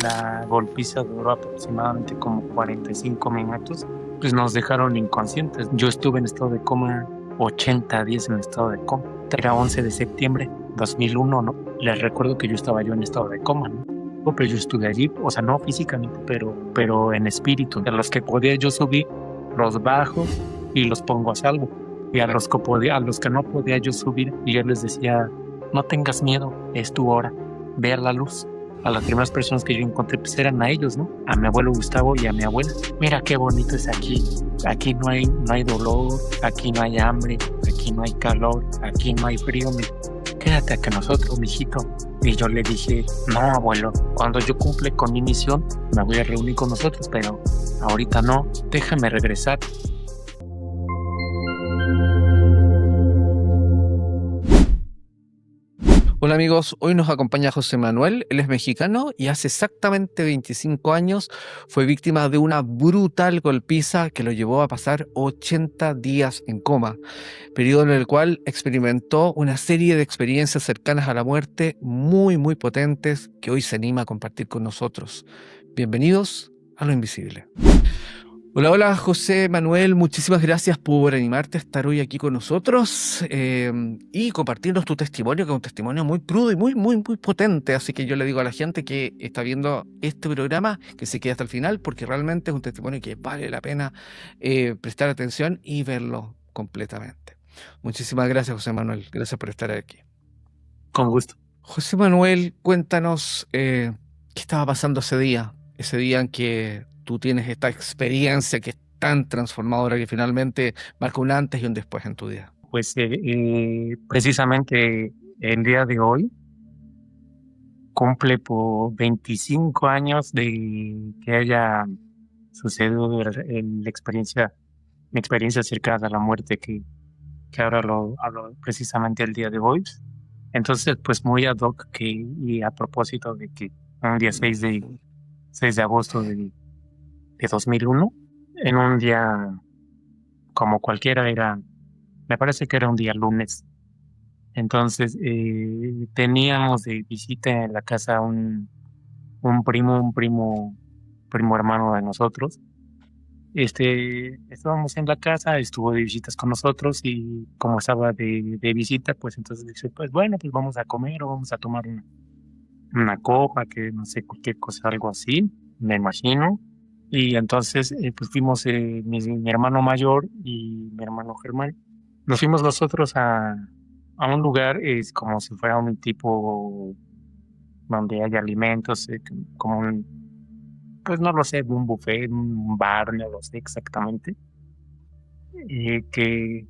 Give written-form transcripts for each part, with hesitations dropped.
la golpiza duró aproximadamente como 45 minutos, pues nos dejaron inconscientes. Yo estuve en estado de coma 80 días en estado de coma. Era 11 de septiembre 2001, ¿no? Les recuerdo que yo estaba en estado de coma, ¿no? Pero yo estuve allí, o sea, no físicamente, pero en espíritu. A los que podía yo subir, los bajo y los pongo a salvo. Y a los que no podía yo subir, y yo les decía, no tengas miedo, es tu hora, ve a la luz. A las primeras personas que yo encontré pues eran a ellos, ¿no? A mi abuelo Gustavo y a mi abuela. Mira qué bonito es aquí. Aquí no hay dolor, aquí no hay hambre, aquí no hay calor, aquí no hay frío. Quédate acá nosotros, mijito. Y yo le dije, no, abuelo, cuando yo cumple con mi misión, me voy a reunir con nosotros, pero ahorita no, déjame regresar. Hola amigos, hoy nos acompaña José Manuel, él es mexicano y hace exactamente 25 años fue víctima de una brutal golpiza que lo llevó a pasar 80 días en coma, periodo en el cual experimentó una serie de experiencias cercanas a la muerte muy potentes que hoy se anima a compartir con nosotros. Bienvenidos a Lo Invisible. Hola José Manuel, muchísimas gracias por animarte a estar hoy aquí con nosotros y compartirnos tu testimonio, que es un testimonio muy crudo y muy potente. Así que yo le digo a la gente que está viendo este programa que se quede hasta el final, porque realmente es un testimonio que vale la pena prestar atención y verlo completamente. Muchísimas gracias, José Manuel, gracias por estar aquí. Con gusto. José Manuel, cuéntanos qué estaba pasando ese día en que tú tienes esta experiencia que es tan transformadora que finalmente marca un antes y un después en tu vida. Pues precisamente el día de hoy cumple por 25 años de que haya sucedido mi experiencia cercana a la muerte que ahora lo hablo precisamente el día de hoy. Entonces, pues muy ad hoc y a propósito de que un día 6 de agosto de 2001, en un día como cualquiera me parece que era un día lunes. Entonces, teníamos de visita en la casa un primo hermano de nosotros. Estábamos en la casa, estuvo de visitas con nosotros y como estaba de visita, pues entonces dice, pues bueno, pues vamos a comer o vamos a tomar una copa, que no sé, cualquier cosa, algo así, me imagino. Y entonces, pues fuimos mi hermano mayor y mi hermano Germán. Nos fuimos nosotros a un lugar, es como si fuera un tipo donde hay alimentos, como pues no lo sé, un buffet, un bar, no lo sé exactamente. Y que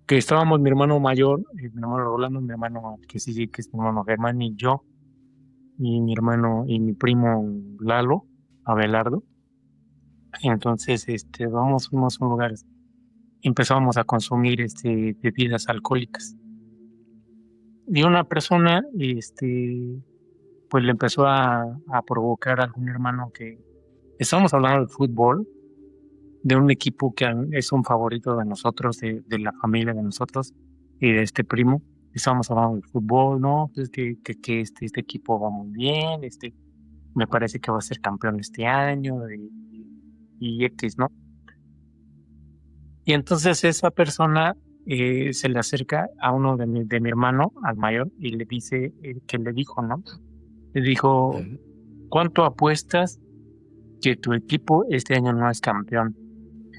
estábamos mi hermano mayor, mi hermano Rolando, mi hermano, que sí, que es mi hermano Germán y yo, y mi hermano y mi primo Lalo, Abelardo. Entonces, fuimos a un lugar, empezamos a consumir bebidas alcohólicas. Y una persona, pues le empezó a provocar a algún hermano que estábamos hablando de fútbol, de un equipo que es un favorito de nosotros, de la familia de nosotros y de este primo. Estábamos hablando de fútbol, ¿no? Pues que este equipo va muy bien, me parece que va a ser campeón este año y X, ¿no? Y entonces esa persona se le acerca a uno de mi hermano, al mayor, y le dice, que le dijo, ¿no? Le dijo, ¿cuánto apuestas que tu equipo este año no es campeón?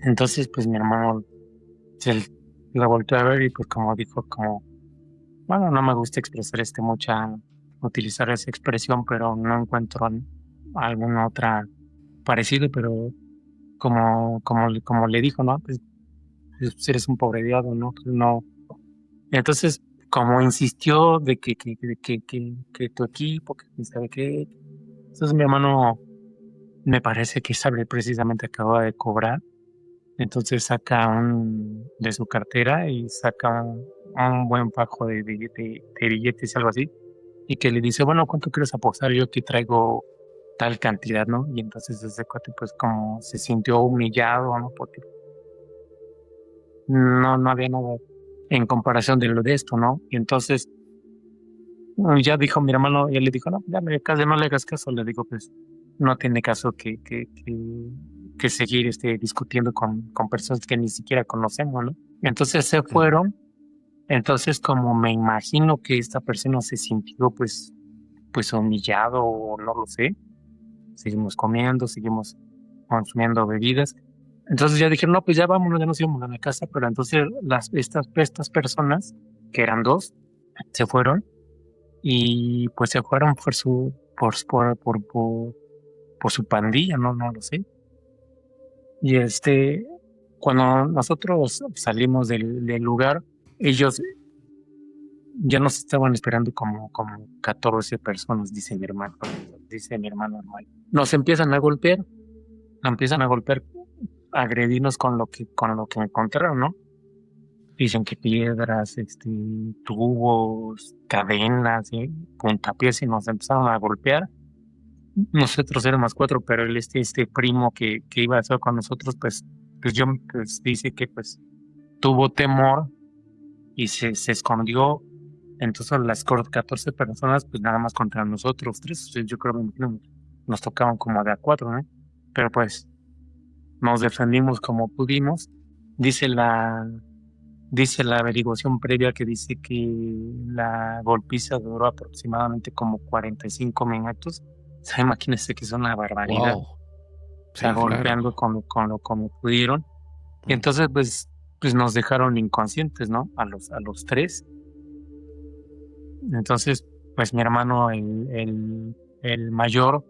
Entonces, pues mi hermano se la volteó a ver y pues como dijo, bueno, no me gusta expresar utilizar esa expresión, pero no encuentro alguna otra parecido, pero como le dijo, ¿no? Pues eres un pobre diablo, ¿no? Pues no. Entonces, como insistió de que tu equipo, que quién sabe qué. Entonces mi hermano me parece que sabe precisamente acaba de cobrar. Entonces saca de su cartera y saca un buen fajo de billetes y algo así. Y que le dice, bueno, ¿cuánto quieres apostar? Yo aquí traigo tal cantidad, ¿no? Y entonces ese cuate pues como se sintió humillado, ¿no? Porque no había nada en comparación de lo de esto, ¿no? Y entonces ya dijo mi hermano, y él le dijo, no, ya casi no le hagas caso, le digo, pues no tiene caso que seguir discutiendo con personas que ni siquiera conocemos, ¿no? Entonces se fueron. Entonces, como me imagino que esta persona se sintió pues humillado o no lo sé, seguimos comiendo, seguimos consumiendo bebidas. Entonces ya dijeron, no, pues ya vámonos, ya nos íbamos a la casa, pero entonces estas personas, que eran dos, se fueron y pues se fueron por su pandilla, no lo sé. Y cuando nosotros salimos del lugar, ellos ya nos estaban esperando como 14 personas, dice mi hermano normal. Nos empiezan a golpear, a agredirnos con lo que encontraron, ¿no? Dicen que piedras, tubos, cadenas, puntapiés y nos empezaron a golpear. Nosotros éramos cuatro, pero este primo que iba a estar con nosotros, pues yo pues, dice que pues tuvo temor y se escondió. Entonces las 14 personas, pues nada más contra nosotros tres, o sea, yo creo que nos tocaban como de a cuatro, ¿no? Pero pues nos defendimos como pudimos. Dice la, dice la averiguación previa que dice que la golpiza duró aproximadamente como 45 minutos. O sea, imagínense que es una barbaridad. Wow. O sea, Sí, claro. golpeando como pudieron. Y Mm. entonces, pues nos dejaron inconscientes, ¿no? A los tres. Entonces, pues mi hermano, el mayor,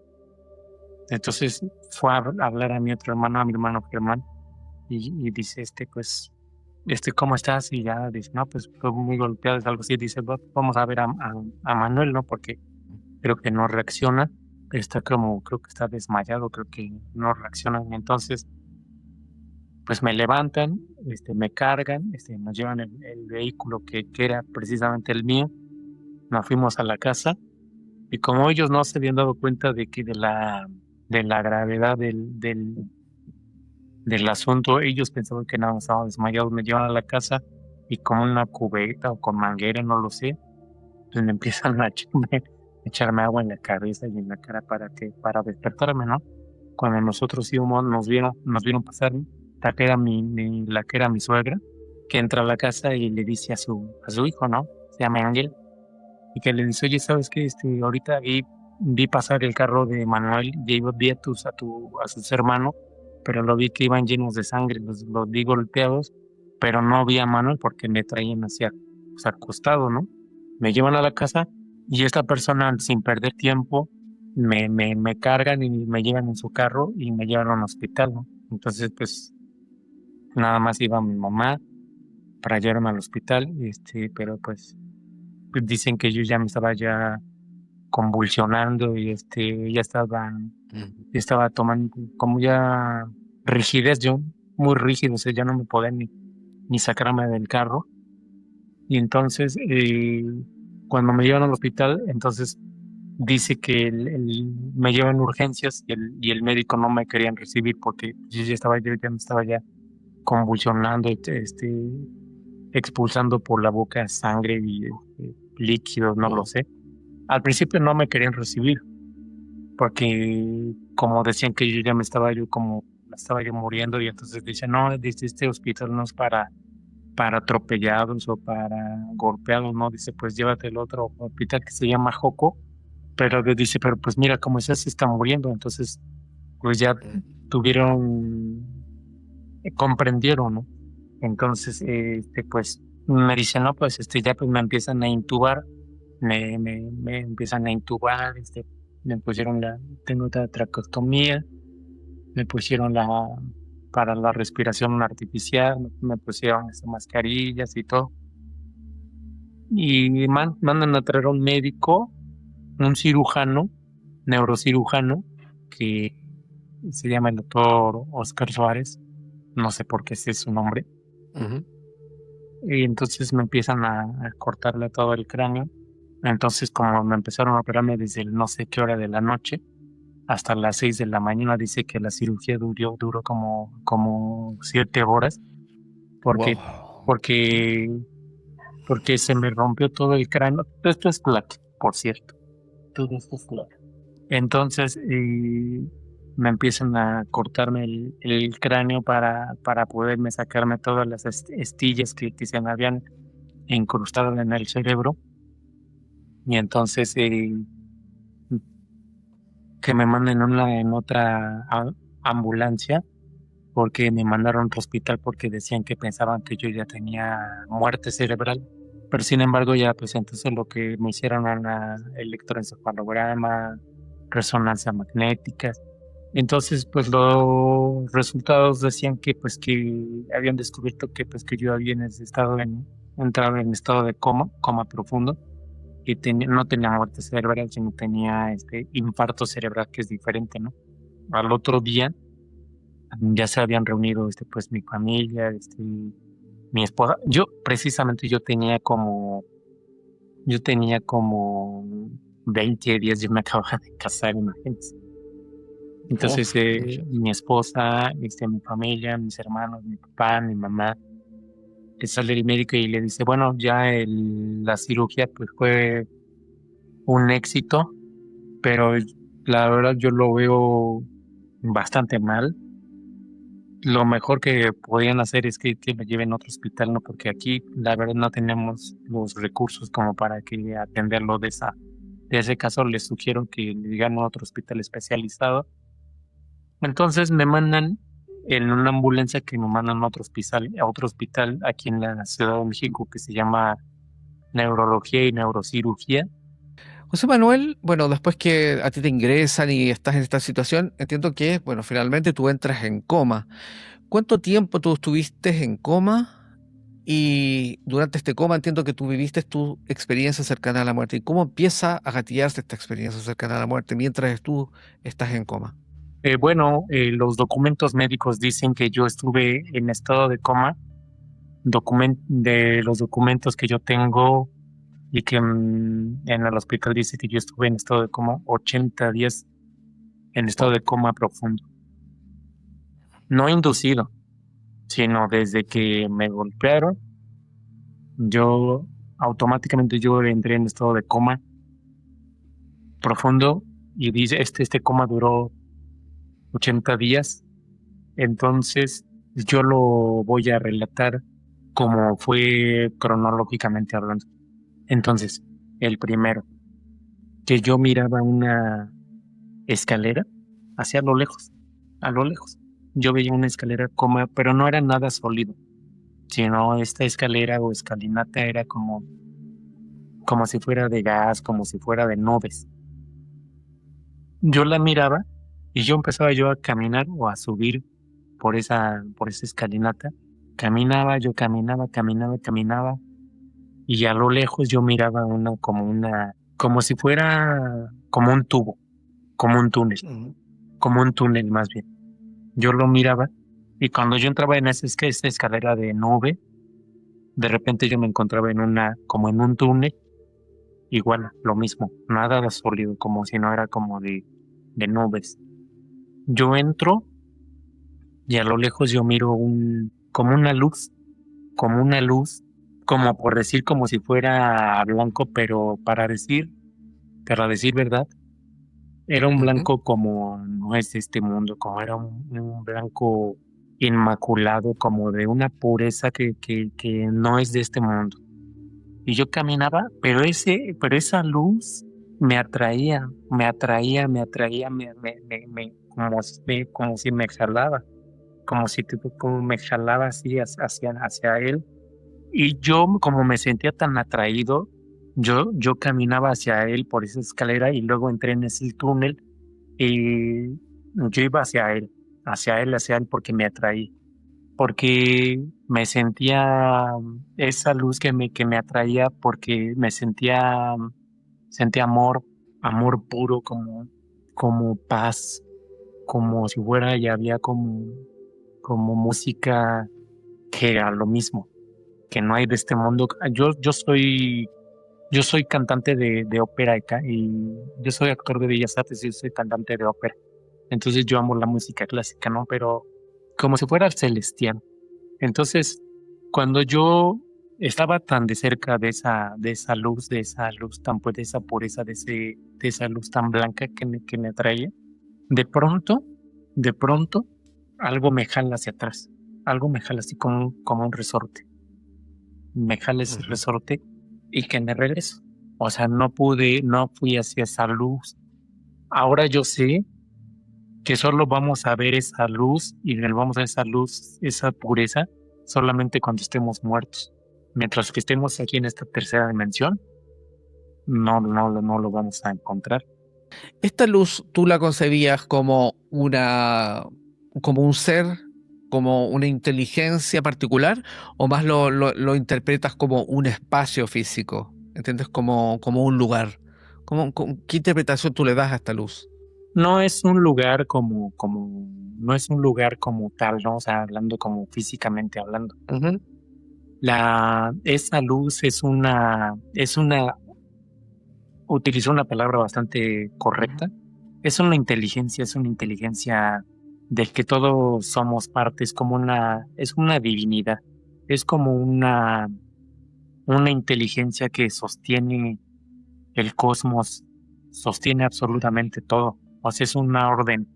entonces fue a hablar a mi otro hermano, a mi hermano Germán, y dice, pues, ¿cómo estás? Y ya dice, no, pues fue muy golpeado, es algo así. Dice, Vamos a ver a Manuel, ¿no? Porque creo que no reacciona, creo que está desmayado, creo que no reacciona. Y entonces, pues me levantan, me cargan, nos llevan el vehículo que era precisamente el mío, nos fuimos a la casa. Y como ellos no se habían dado cuenta de la gravedad del asunto, ellos pensaban que nada más estaba desmayado, me llevan a la casa y con una cubeta o con manguera, no lo sé, pues me empiezan a echarme agua en la cabeza y en la cara para despertarme, ¿no? Cuando nosotros íbamos, nos vieron pasar, la que era mi suegra, que entra a la casa y le dice a su hijo, ¿no? Se llama Ángel, y que le dice, oye, ¿sabes qué? Ahorita vi pasar el carro de Manuel y vi a sus hermanos, pero lo vi que iban llenos de sangre, los vi golpeados, pero no vi a Manuel porque me traían pues, acostado, ¿no? Me llevan a la casa y esta persona, sin perder tiempo, me cargan y me llevan en su carro y me llevan a un hospital, ¿no? Entonces, pues, nada más iba mi mamá para llevarme al hospital, pero pues dicen que yo ya me estaba ya convulsionando y Mm. ya estaba tomando como ya rigidez, yo muy rígido, o sea, ya no me podía ni sacarme del carro. Y entonces, cuando me llevan al hospital, entonces dice que me llevan urgencias y el médico no me querían recibir porque yo ya me estaba ya convulsionando, expulsando por la boca sangre y líquidos, no lo Wow. sé. Al principio no me querían recibir porque como decían que me estaba yo muriendo y entonces dicen, no, dice, este hospital no es para atropellados o para golpeados, no, dice, pues llévate el otro hospital que se llama Joco, pero dice, pero pues mira cómo ese se está muriendo, entonces pues ya Mm. tuvieron, comprendieron, ¿no? Entonces, pues me dicen, no, pues ya pues me empiezan a intubar, me empiezan a intubar, me pusieron tengo otra traqueostomía, me pusieron para la respiración artificial, me pusieron esas mascarillas y todo. Y mandan a traer a un médico, un cirujano, neurocirujano, que se llama el doctor Oscar Suárez, no sé por qué ese es su nombre. Ujú. Y entonces me empiezan a cortarle todo el cráneo. Entonces, como me empezaron a operarme desde el no sé qué hora de la noche hasta las 6 de la mañana, dice que la cirugía duró como 7 horas, porque, Wow. porque, porque se me rompió todo el cráneo. Todo esto es placa, por cierto. Todo esto es placa. Entonces me empiezan a cortarme el cráneo para poderme sacarme todas las estillas que se me habían incrustado en el cerebro. Y entonces que me manden en otra ambulancia porque me mandaron a otro hospital porque decían que pensaban que yo ya tenía muerte cerebral. Pero sin embargo ya pues entonces lo que me hicieron era electroencefalograma, resonancia magnética. Entonces pues los resultados decían que pues que habían descubierto que pues que yo había entrado en estado de coma profundo, y no tenía muerte cerebral, sino tenía este infarto cerebral, que es diferente, ¿no? Al otro día ya se habían reunido pues mi familia, mi esposa. Yo tenía como 20 días, yo me acababa de casar, imagínense. Entonces Pucha. mi esposa, mi familia, mis hermanos, mi papá, mi mamá, le sale el médico y le dice, bueno, ya la cirugía pues fue un éxito, pero la verdad yo lo veo bastante mal. Lo mejor que podían hacer es que me lleven a otro hospital, ¿no? Porque aquí, la verdad, no tenemos los recursos como para que atenderlo de ese caso. Les sugiero que le digan a otro hospital especializado. Entonces me mandan en una ambulancia, que me mandan a otro hospital aquí en la Ciudad de México, que se llama Neurología y Neurocirugía. José Manuel, bueno, después que a ti te ingresan y estás en esta situación, entiendo que, bueno, finalmente tú entras en coma. ¿Cuánto tiempo tú estuviste en coma? Y durante este coma entiendo que tú viviste tu experiencia cercana a la muerte. ¿Y cómo empieza a gatillarse esta experiencia cercana a la muerte mientras tú estás en coma? Bueno, los documentos médicos dicen que yo estuve en estado de coma. De los documentos que yo tengo y que en el hospital dice que yo estuve en estado de coma 80 días, en estado Wow. de coma profundo. No inducido, sino desde que me golpearon, yo automáticamente yo entré en estado de coma profundo, y dice, este coma duró 80 días. Entonces yo lo voy a relatar como fue cronológicamente hablando. Entonces, el primero, que yo miraba una escalera hacia lo lejos, a lo lejos. Yo veía una escalera como, pero no era nada sólido, sino esta escalera o escalinata era como si fuera de gas, como si fuera de nubes. Yo la miraba y yo empezaba yo a caminar o a subir por esa escalinata. Caminaba, yo caminaba, caminaba, caminaba, y a lo lejos yo miraba como si fuera como un tubo, como un túnel, Ujú. como un túnel más bien. Yo lo miraba, y cuando yo entraba en esa escalera de nube, de repente yo me encontraba como en un túnel, igual, lo mismo, nada de sólido, como si no era como de nubes. Yo entro y a lo lejos yo miro como una luz, como por decir, como si fuera blanco, pero para decir verdad, era un Ujú. blanco como no es de este mundo, como era un blanco inmaculado, como de una pureza que no es de este mundo. Y yo caminaba, pero esa luz me atraía, me atraía, me atraía, como si me jalaba, como me jalaba así hacia él. Y yo, como me sentía tan atraído, yo caminaba hacia él por esa escalera, y luego entré en ese túnel, y yo iba hacia él porque me atraí, porque me sentía esa luz que me atraía, porque sentía amor puro, como paz, como si fuera, y había como música que era lo mismo, que no hay de este mundo. Yo soy cantante de ópera, y yo soy actor de bellas artes, y yo soy cantante de ópera. Entonces yo amo la música clásica, ¿no? Pero como si fuera celestial. Entonces, cuando yo estaba tan de cerca de esa luz tan de esa pureza, de esa luz tan blanca que me atraía. De pronto, de pronto, algo me jala hacia atrás, algo me jala así como un resorte, me jala ese Ujú. resorte y que me regreso. O sea, no fui hacia esa luz. Ahora yo sé que solo vamos a ver esa luz y vamos a esa luz, esa pureza, solamente cuando estemos muertos. Mientras que estemos aquí en esta tercera dimensión, no lo vamos a encontrar. ¿Esta luz tú la concebías como como un ser, como una inteligencia particular, o más lo interpretas como un espacio físico? ¿Entiendes? Como un lugar. ¿Qué interpretación tú le das a esta luz? No es un lugar no es un lugar como tal, ¿no? O sea, hablando como físicamente hablando. Ujú, Esa luz utilizó una palabra bastante correcta. Es una inteligencia de que todos somos parte, es una divinidad, es como una inteligencia que sostiene el cosmos, sostiene absolutamente todo. O sea, es un orden,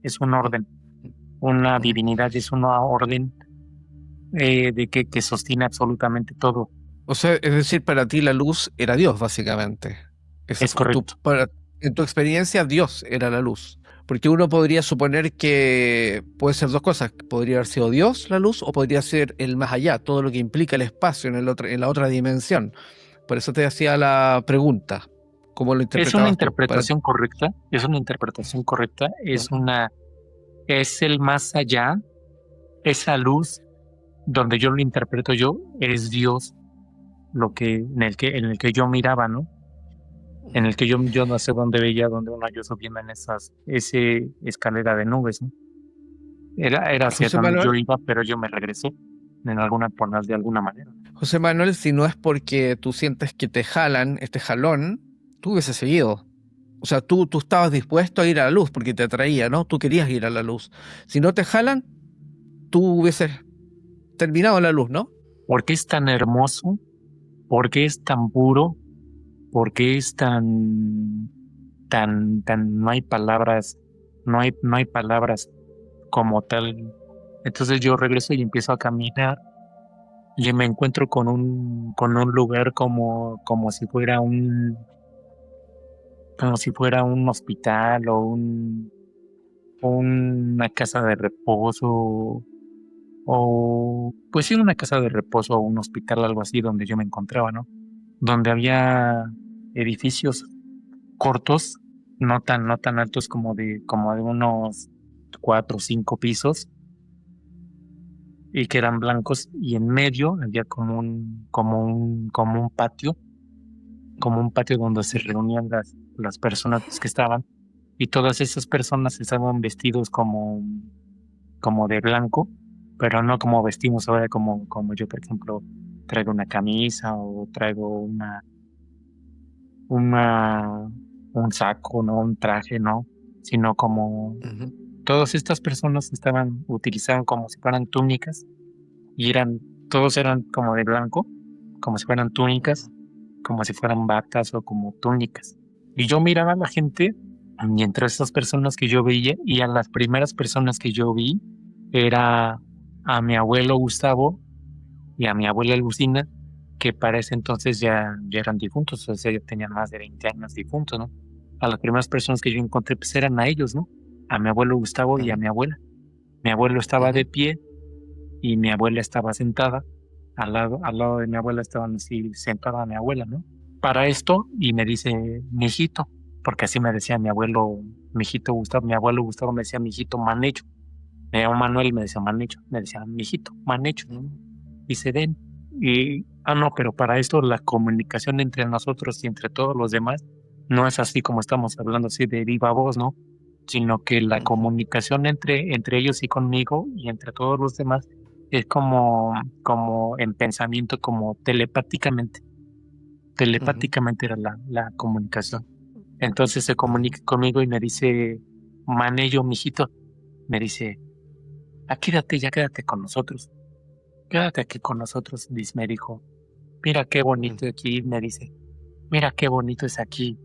una ujú. divinidad es una orden que sostiene absolutamente todo. O sea, es decir, para ti la luz era Dios, básicamente. Es correcto. En tu experiencia, Dios era la luz. Porque uno podría suponer que puede ser dos cosas. Podría haber sido Dios la luz o podría ser el más allá, todo lo que implica el espacio en la otra dimensión. Por eso te hacía la pregunta, ¿cómo lo Es una interpretabas tú? interpretación correcta, es una interpretación correcta, Ujú. es el más allá, esa luz donde yo lo interpreto yo, es Dios, en el que yo miraba, ¿no? En el que yo no sé dónde veía, donde uno yo subiendo en ese escalera de nubes, ¿no? Era hacia José donde yo Manuel, iba, pero yo me regresé de alguna manera. José Manuel, si no es porque tú sientes que te jalan, este jalón, tú hubieses seguido. O sea, tú estabas dispuesto a ir a la luz porque te atraía, ¿no? Tú querías ir a la luz. Si no te jalan, tú hubieses terminado la luz, ¿no? ¿Por qué es tan hermoso? ¿Por qué es tan puro? ¿Por qué es no hay palabras, no hay palabras como tal? Entonces yo regreso y empiezo a caminar y me encuentro con un lugar como si fuera un hospital o una casa de reposo o pues sí, una casa de reposo o un hospital, algo así donde yo me encontraba, ¿no? Donde había edificios cortos, no tan altos como de unos 4 o 5 pisos y que eran blancos y en medio había como un patio donde se reunían las personas que estaban y todas esas personas estaban vestidos como de blanco, pero no como vestimos ahora como yo, por ejemplo, traigo una camisa o traigo una, un saco, ¿no? Un traje, ¿no? Sino como Ujú. todas estas personas utilizaban como si fueran túnicas y todos eran como de blanco, como si fueran túnicas, como si fueran batas o como túnicas. Y yo miraba a la gente y entre esas personas que yo veía y a las primeras personas que yo vi era a mi abuelo Gustavo y a mi abuela Lucina, que para ese entonces ya eran difuntos, o sea, ya tenían más de 20 años difuntos, ¿no? A las primeras personas que yo encontré, pues eran a ellos, ¿no? A mi abuelo Gustavo y a Ujú, mi abuela. Mi abuelo estaba de ujú. pie y mi abuela estaba sentada. Al lado de mi abuela estaban así sentada mi abuela, ¿no? Para esto, y me dice, mijito, porque así me decía mi abuelo, mijito Gustavo, mi abuelo Gustavo me decía, mijito Manecho. Me llamo Manuel y me decía Manecho, me decía, mijito Manecho. Ujú. Y se den. No, pero para esto la comunicación entre nosotros y entre todos los demás no es así como estamos hablando así de viva voz, ¿no? Sino que la Ujú. comunicación entre ellos y conmigo y entre todos los demás es como en pensamiento, como telepáticamente. Ujú. Telepáticamente era la comunicación. Entonces se Ujú. comunica conmigo y me dice, Manello, mijito, me dice, quédate, ya quédate con nosotros. Quédate aquí con nosotros, me dijo. mira qué Mm. bonito aquí, me dice, mira qué bonito es aquí.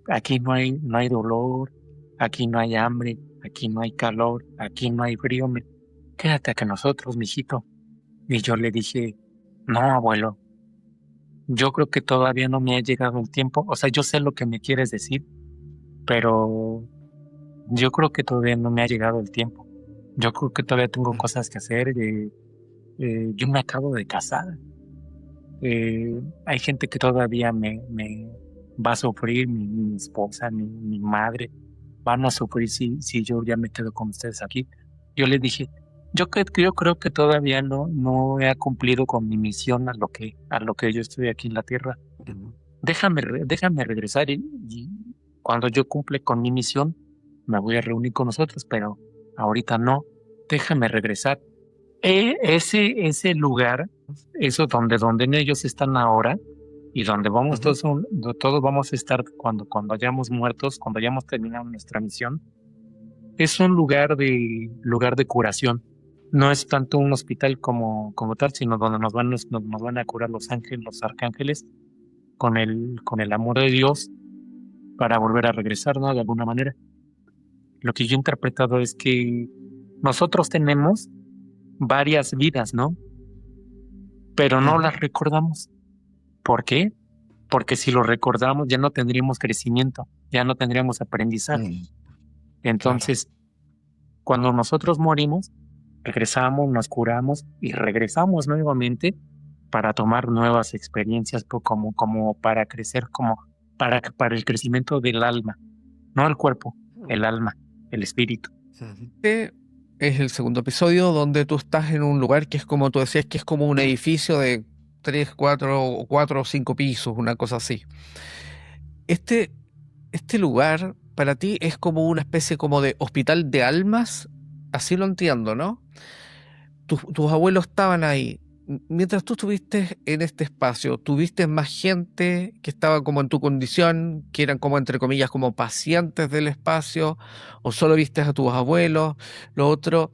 Aquí no hay dolor, aquí no hay hambre, aquí no hay calor, aquí no hay frío. Quédate acá nosotros, mijito. Y yo le dije, no, abuelo, yo creo que todavía no me ha llegado el tiempo. O sea, yo sé lo que me quieres decir, pero yo creo que todavía no me ha llegado el tiempo. Yo creo que todavía tengo Mm. cosas que hacer. Yo me acabo de casar. Hay gente que todavía me va a sufrir, mi esposa, mi madre, van a sufrir si yo ya me quedo con ustedes aquí. Yo le dije, yo creo que todavía no he cumplido con mi misión a lo que yo estoy aquí en la tierra. Mm. Déjame regresar y cuando yo cumple con mi misión, me voy a reunir con nosotros, pero ahorita no. Déjame regresar. Ese lugar, eso donde ellos están ahora y donde vamos Ujú. todos vamos a estar cuando hayamos muertos, cuando hayamos terminado nuestra misión, es un lugar de curación. No es tanto un hospital como tal, sino donde nos van a curar los ángeles, los arcángeles, con el amor de Dios para volver a regresar, ¿no? De alguna manera. Lo que yo he interpretado es que nosotros tenemos varias vidas, ¿no? Pero no Ujú. las recordamos. ¿Por qué? Porque si lo recordamos ya no tendríamos crecimiento, ya no tendríamos aprendizaje. Mm. Claro. Entonces, cuando nosotros morimos, regresamos, nos curamos y regresamos nuevamente para tomar nuevas experiencias, como para crecer, para el crecimiento del alma, no el cuerpo, Mm. el alma, el espíritu. Ujú. Este es el segundo episodio donde tú estás en un lugar que es como tú decías, que es como un edificio de tres, cuatro o cinco pisos, una cosa así. Este, este lugar para ti es como una especie como de hospital de almas, así lo entiendo, ¿no? Tus abuelos estaban ahí. Mientras tú estuviste en este espacio, ¿tuviste más gente que estaba como en tu condición, que eran como, entre comillas, como pacientes del espacio, o solo viste a tus abuelos? Lo otro,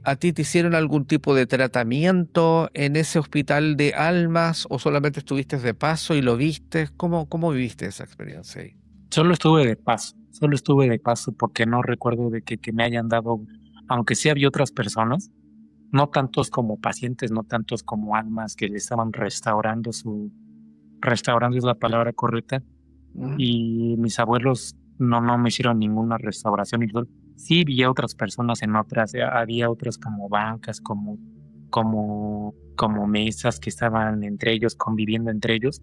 ¿a ti te hicieron algún tipo de tratamiento en ese hospital de almas o solamente estuviste de paso y lo viste? ¿Cómo viviste esa experiencia ahí? Solo estuve de paso porque no recuerdo que me hayan dado, aunque sí había otras personas, no tantos como pacientes, no tantos como almas que le estaban restaurando es la palabra correcta, Ujú. y mis abuelos no me hicieron ninguna restauración y todo. Sí vi a otras personas en otras, había otras como bancas, como mesas que estaban entre ellos, conviviendo entre ellos,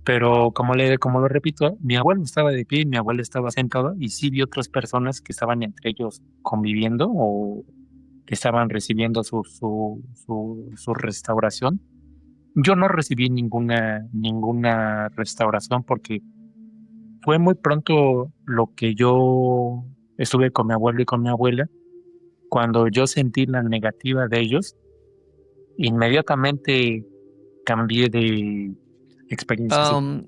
pero como lo repito, mi abuelo estaba de pie y mi abuela estaba sentada y sí vi otras personas que estaban entre ellos conviviendo o que estaban recibiendo su restauración. Yo no recibí ninguna restauración porque fue muy pronto lo que yo estuve con mi abuelo y con mi abuela. Cuando yo sentí la negativa de ellos, inmediatamente cambié de experiencia, sí. Am,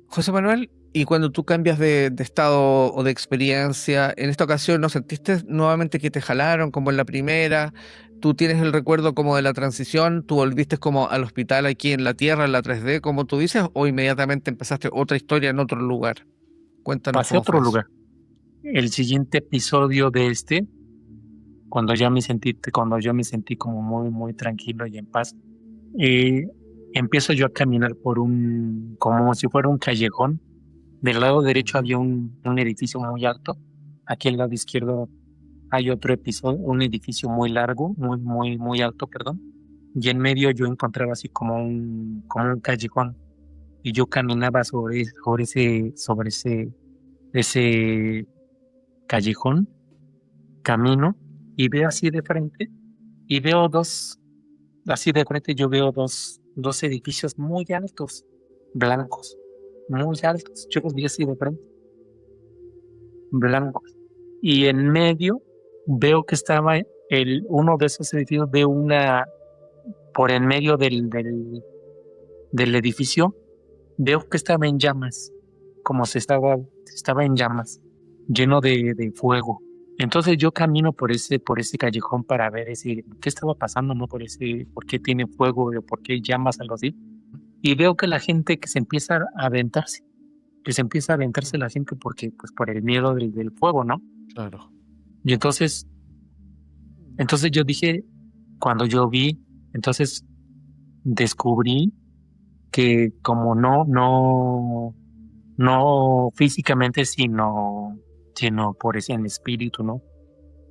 José Manuel, y cuando tú cambias de estado o de experiencia, en esta ocasión no sentiste nuevamente que te jalaron como en la primera, tú tienes el recuerdo como de la transición, tú volviste como al hospital aquí en la Tierra, en la 3D, como tú dices, o inmediatamente empezaste otra historia en otro lugar. Cuéntanos Pasé a cómo otro fue eso. lugar. El siguiente episodio de cuando yo me sentí como muy tranquilo y en paz, eh, empiezo yo a caminar como si fuera un callejón. Del lado derecho Ujú. había un edificio muy alto. Aquí al lado izquierdo hay otro episodio, un edificio muy largo, muy alto, perdón. Y en medio yo encontraba así como un callejón. Y yo caminaba ese callejón, camino y veo así de frente, y veo así de frente yo veo dos edificios muy altos, blancos, muy altos. Yo los vi así de frente, blancos. Y en medio veo que estaba uno de esos edificios, veo por en medio del edificio, veo que estaba en llamas, como estaba en llamas, lleno de fuego. Entonces yo camino por ese callejón para ver qué estaba pasando, ¿no? Por qué tiene fuego, o por qué llamas, algo así. Y veo que la gente que se empieza a aventarse, que se empieza a aventarse la gente porque, pues, por el miedo del fuego, ¿no? Claro. Y entonces yo dije, cuando yo vi, entonces descubrí que como no físicamente, sino por ese en espíritu, ¿no?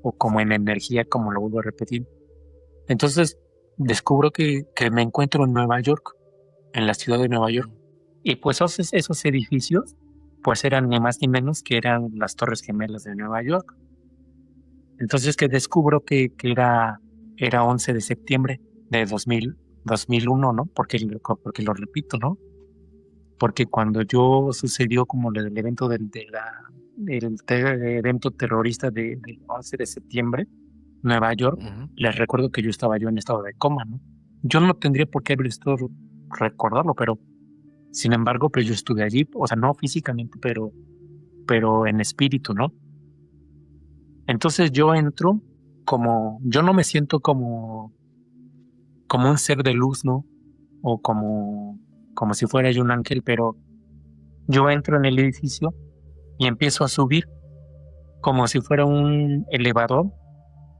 O como en energía, como lo vuelvo a repetir. Entonces descubro que me encuentro en Nueva York, en la ciudad de Nueva York. Y pues esos edificios, pues eran ni más ni menos que eran las Torres Gemelas de Nueva York. Entonces que descubro que era 11 de septiembre de 2001, ¿no? Porque lo repito, ¿no? Porque cuando yo sucedió como el evento evento terrorista del 11 de septiembre, Nueva York, Ujú. les recuerdo que yo estaba en estado de coma, ¿no? Yo no tendría por qué haber estado recordarlo, pero sin embargo, pues yo estuve allí, o sea, no físicamente, pero en espíritu, ¿no? Entonces yo entro yo no me siento como un ser de luz, ¿no? O como si fuera yo un ángel, pero yo entro en el edificio y empiezo a subir como si fuera un elevador,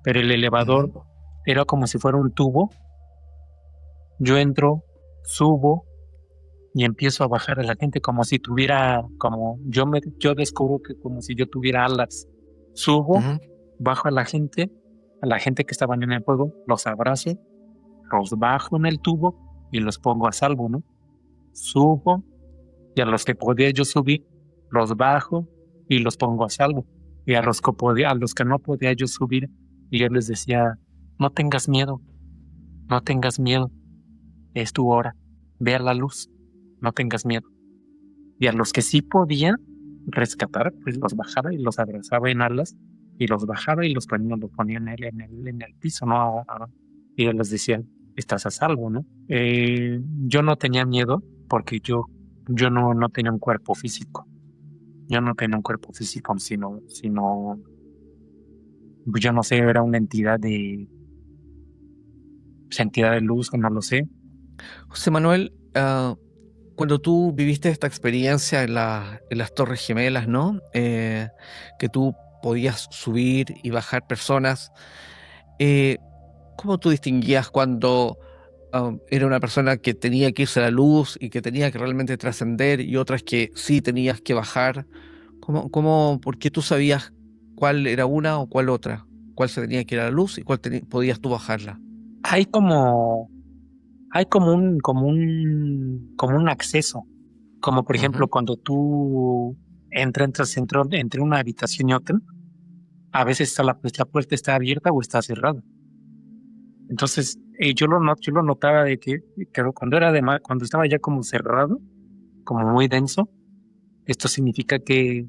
pero el elevador Ujú. era como si fuera un tubo. Yo entro, subo y empiezo a bajar a la gente como si tuviera, yo descubro que como si yo tuviera alas. Subo, Ujú. bajo a la gente que estaban en el fuego, los abrazo, los bajo en el tubo y los pongo a salvo, ¿no? Subo y a los que podía yo subir, los bajo y los pongo a salvo. Y a los que no podía yo subir, y yo les decía, no tengas miedo, no tengas miedo, es tu hora, ve a la luz, no tengas miedo. Y a los que sí podía rescatar, pues los bajaba y los abrazaba en alas y los bajaba y los ponía en el piso, ¿no? Y yo les decía, estás a salvo, ¿no? Yo no tenía miedo porque yo no tenía un cuerpo físico. Yo no tenía un cuerpo físico, pues yo no sé, era una entidad de luz, o no lo sé. José Manuel, cuando tú viviste esta experiencia en las Torres Gemelas, ¿no? Que tú podías subir y bajar personas, eh, ¿cómo tú distinguías cuando era una persona que tenía que irse a la luz y que tenía que realmente trascender y otras que sí tenías que bajar? ¿Por qué tú sabías cuál era una o cuál otra? ¿Cuál se tenía que ir a la luz y cuál podías tú bajarla? Hay como, hay como un acceso. Como por ejemplo, Ujú. cuando tú entras entre una habitación y otra, a veces pues, la puerta está abierta o está cerrada. Entonces, yo lo notaba de que cuando cuando estaba ya como cerrado, como muy denso, esto significa que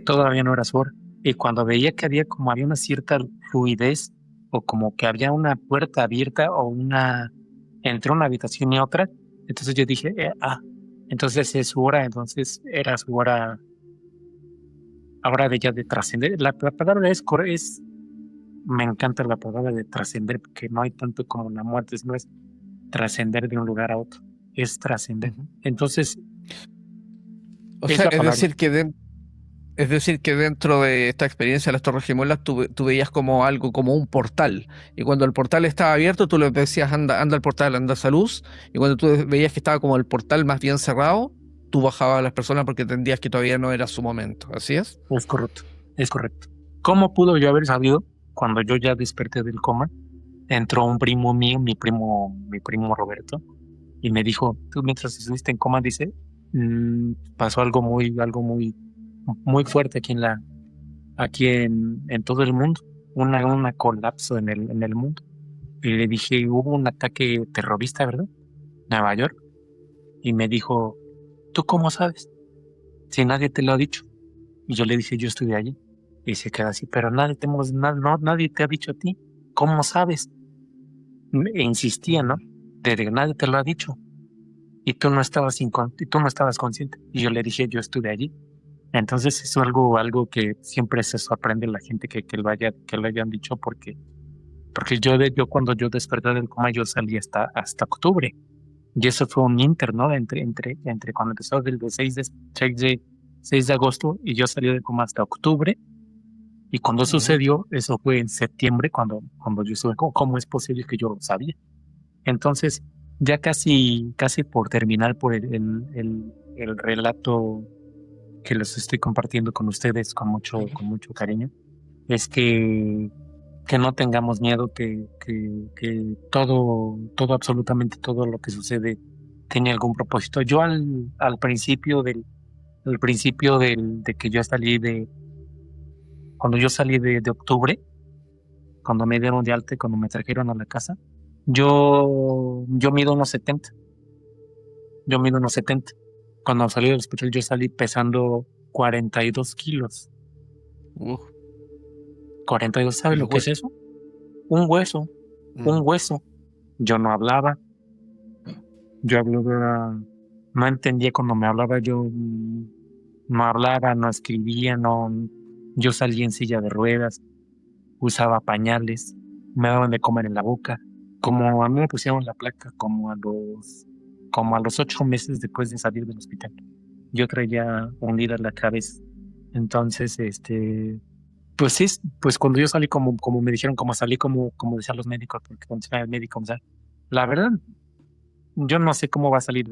todavía no era su hora. Y cuando veía que había una cierta fluidez, o como que había una puerta abierta entre una habitación y otra, entonces yo dije, entonces es su hora, entonces era su hora. Ahora de ya de trascender, la palabra me encanta la palabra de trascender, porque no hay tanto como la muerte, no es trascender de un lugar a otro, es trascender. Ujú. Entonces, O es sea, la palabra. es decir, que dentro de esta experiencia de las Torres Gemelas tú veías como algo, como un portal. Y cuando el portal estaba abierto, tú le decías, anda, anda al portal, anda a esa luz. Y cuando tú veías que estaba como el portal más bien cerrado, tú bajabas a las personas porque entendías que todavía no era su momento. ¿Así es? Es correcto, es correcto. ¿Cómo pudo yo haber sabido cuando yo ya desperté del coma? Entró un primo mío, mi primo Roberto, y me dijo, tú mientras estuviste en coma, dice, pasó algo muy fuerte aquí en todo el mundo, una colapso en el mundo. Y le dije, hubo un ataque terrorista, ¿verdad? Nueva York. Y me dijo, ¿tú cómo sabes? Si nadie te lo ha dicho. Y yo le dije, yo estuve allí. Y se queda así, pero nadie te ha dicho a ti. ¿Cómo sabes? E insistía, ¿no? Mm. De nadie te lo ha dicho. Y tú no estabas consciente. Y yo le dije, yo estuve allí. Entonces es algo que siempre se sorprende la gente que lo hayan dicho porque yo cuando yo desperté del coma yo salí hasta octubre. Y eso fue un inter, ¿no? Entre cuando empezó del 6 de agosto y yo salí del coma hasta octubre. Y cuando Ujú. sucedió, eso fue en septiembre, cuando yo estuve, ¿cómo es posible que yo lo sabía? Entonces, ya casi por terminar por el relato que los estoy compartiendo con ustedes con mucho cariño, es que no tengamos miedo, que todo, absolutamente todo lo que sucede tiene algún propósito. Yo al principio de que yo salí cuando yo salí de octubre, cuando me dieron de alta, y cuando me trajeron a la casa, yo mido unos 70, yo mido unos 70. Cuando salí del hospital yo salí pesando 42 kilos. Uf. 42, Y ¿sabe lo los que es huesos. eso? Un hueso, un Mm. hueso. Yo no hablaba, yo hablaba, no entendía cuando me hablaba, yo no hablaba, no escribía, yo salía en silla de ruedas, usaba pañales, me daban de comer en la boca. Como a mí me pusieron la placa como a los 8 meses después de salir del hospital. Yo traía hundida la cabeza. Entonces, pues sí, pues cuando yo salí como me dijeron, como salí como decían los médicos, porque cuando era el médico, o sea, la verdad, yo no sé cómo va a salir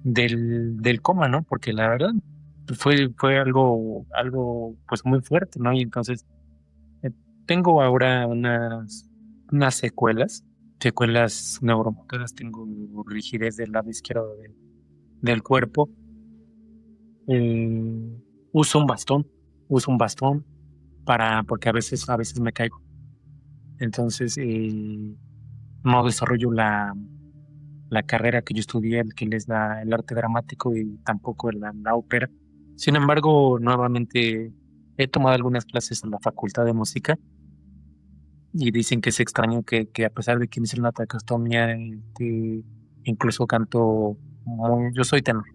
del coma, ¿no? Porque la verdad fue algo pues muy fuerte, ¿no? Y entonces eh, tengo ahora unas secuelas neuromotoras, tengo rigidez del lado izquierdo del cuerpo. eh, uso un bastón, uso un bastón porque a veces me caigo. Entonces, no desarrollo la carrera que yo estudié, que es el arte dramático y tampoco la ópera. Sin embargo, nuevamente he tomado algunas clases en la Facultad de Música y dicen que es extraño que a pesar de que me hicieron una tracostomía, incluso yo soy tenor,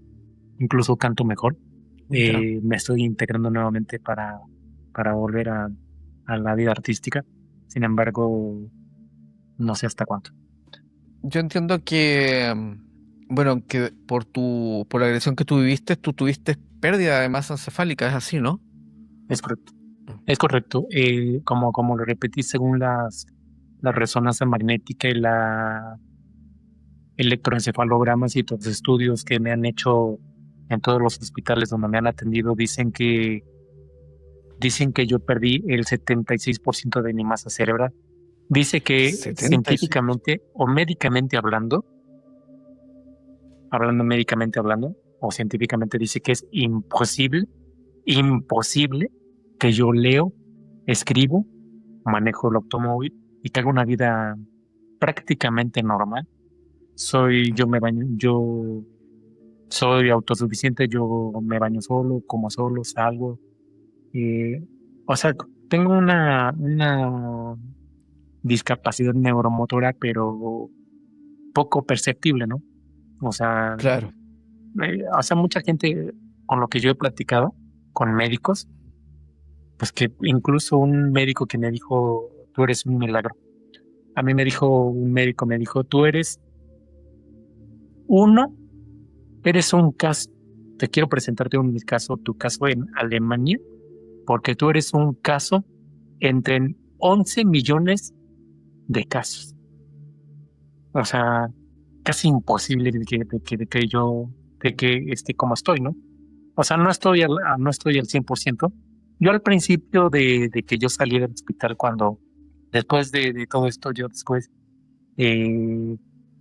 incluso canto mejor. Ya. Me estoy integrando nuevamente para volver a la vida artística. Sin embargo, no sé hasta cuánto. Yo entiendo que, bueno, que por la agresión que tú viviste, tú tuviste pérdida de masa encefálica, es así, ¿no? Es correcto. Es correcto. Como lo repetí, según la resonancia magnética y la electroencefalogramas y otros estudios que me han hecho en todos los hospitales donde me han atendido, dicen que yo perdí el 76% de mi masa cerebral. Dice que 76. científicamente o médicamente hablando médicamente hablando, o científicamente dice que es imposible que yo leo, escribo, manejo el automóvil y que haga una vida prácticamente normal. Yo me baño, yo soy autosuficiente, yo me baño solo, como solo, salgo. O sea, tengo una discapacidad neuromotora, pero poco perceptible, ¿no? O sea, Claro. mucha gente con lo que yo he platicado, con médicos, pues que incluso un médico que me dijo, tú eres un milagro. A mí me dijo un médico, me dijo, tú uno, eres un caso, te quiero presentarte tu caso en Alemania, porque tú eres un caso entre 11 millones de casos. O sea, casi imposible de que esté como estoy, ¿no? O sea, no estoy al 100%. Yo al principio de que yo salí del hospital después de todo esto, yo después, eh,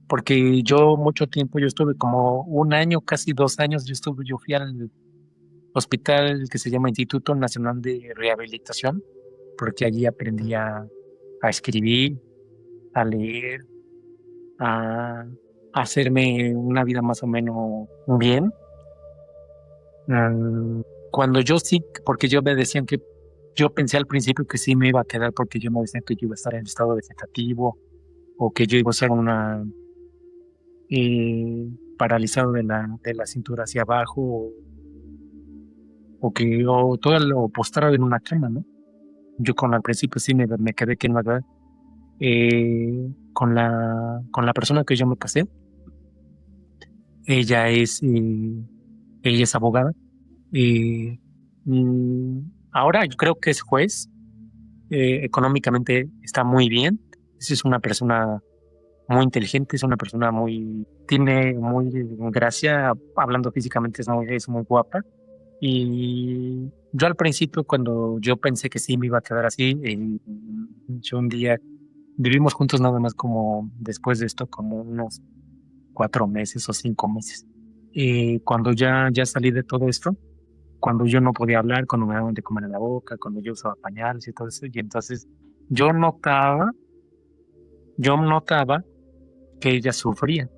porque yo mucho tiempo, yo estuve como un año, casi 2 años, yo fui al hospital que se llama Instituto Nacional de Rehabilitación, porque allí aprendí a escribir, a leer, a hacerme una vida más o menos bien. Mm, Cuando yo sí, porque yo me decían que yo pensé al principio que sí me iba a quedar porque yo me decían que yo iba a estar en estado vegetativo o que yo iba a ser paralizado de la cintura hacia abajo o todo lo postrado en una cama, ¿no? Yo al principio sí me quedé que no, ¿verdad? Con la persona que yo me casé, ella es, eh, ella es abogada. eh, mm, Ahora yo creo que es juez. Económicamente está muy bien. Es una persona muy inteligente, es una persona tiene muy gracia, hablando físicamente es muy guapa. Y yo al principio, cuando yo pensé que sí me iba a quedar así, yo un día vivimos juntos nada más como después de esto, como unos 4 meses o 5 meses. Y cuando ya salí de todo esto, cuando yo no podía hablar, cuando me daban de comer en la boca, cuando yo usaba pañales y todo eso, y entonces yo notaba, yo notaba que ella sufría.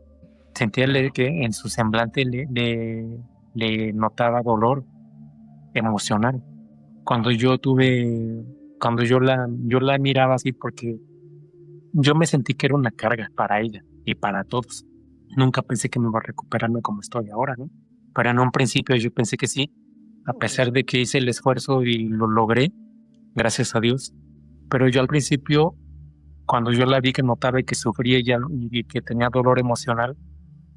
Sentía Claro. que en su semblante le notaba dolor emocional. Cuando yo tuve, cuando yo la miraba así porque yo me sentí que era una carga para ella y para todos. Nunca pensé que me iba a recuperarme como estoy ahora, ¿no? Pero en un principio yo pensé que sí, a pesar de que hice el esfuerzo y lo logré, gracias a Dios. Pero yo al principio, cuando yo la vi que notaba y que sufría ella y que tenía dolor emocional,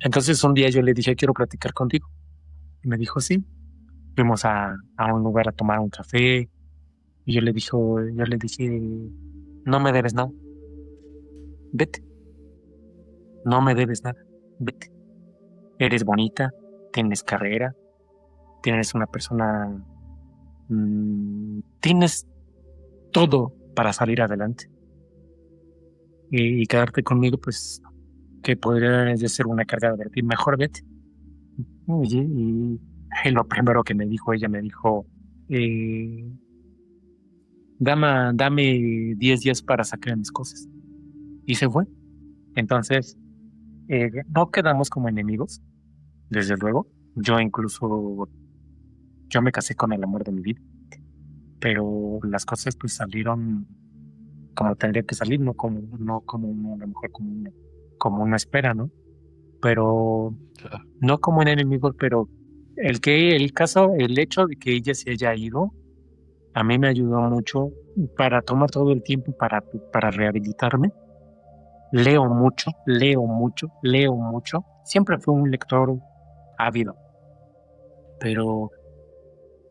entonces un día yo le dije, quiero platicar contigo. Y me dijo, sí. Fuimos a un lugar a tomar un café y yo le dije, no me debes nada, vete, no me debes nada, vete. Eres bonita, tienes carrera, tienes una persona, tienes todo para salir adelante. Y quedarte conmigo, pues, que podría ya ser una carga de ti, mejor vete. Y lo primero que me dijo ella, me dijo, eh, dame 10 días para sacar mis cosas. Y se fue. Entonces, no quedamos como enemigos, desde luego. Yo incluso, yo me casé con el amor de mi vida, pero las cosas pues salieron como tendría que salir, no como a lo mejor como uno espera, ¿no? Pero Claro. no como en enemigos, pero el hecho de que ella se haya ido, a mí me ayudó mucho para tomar todo el tiempo para rehabilitarme. Leo mucho, leo mucho, leo mucho. Siempre fui un lector ávido, pero,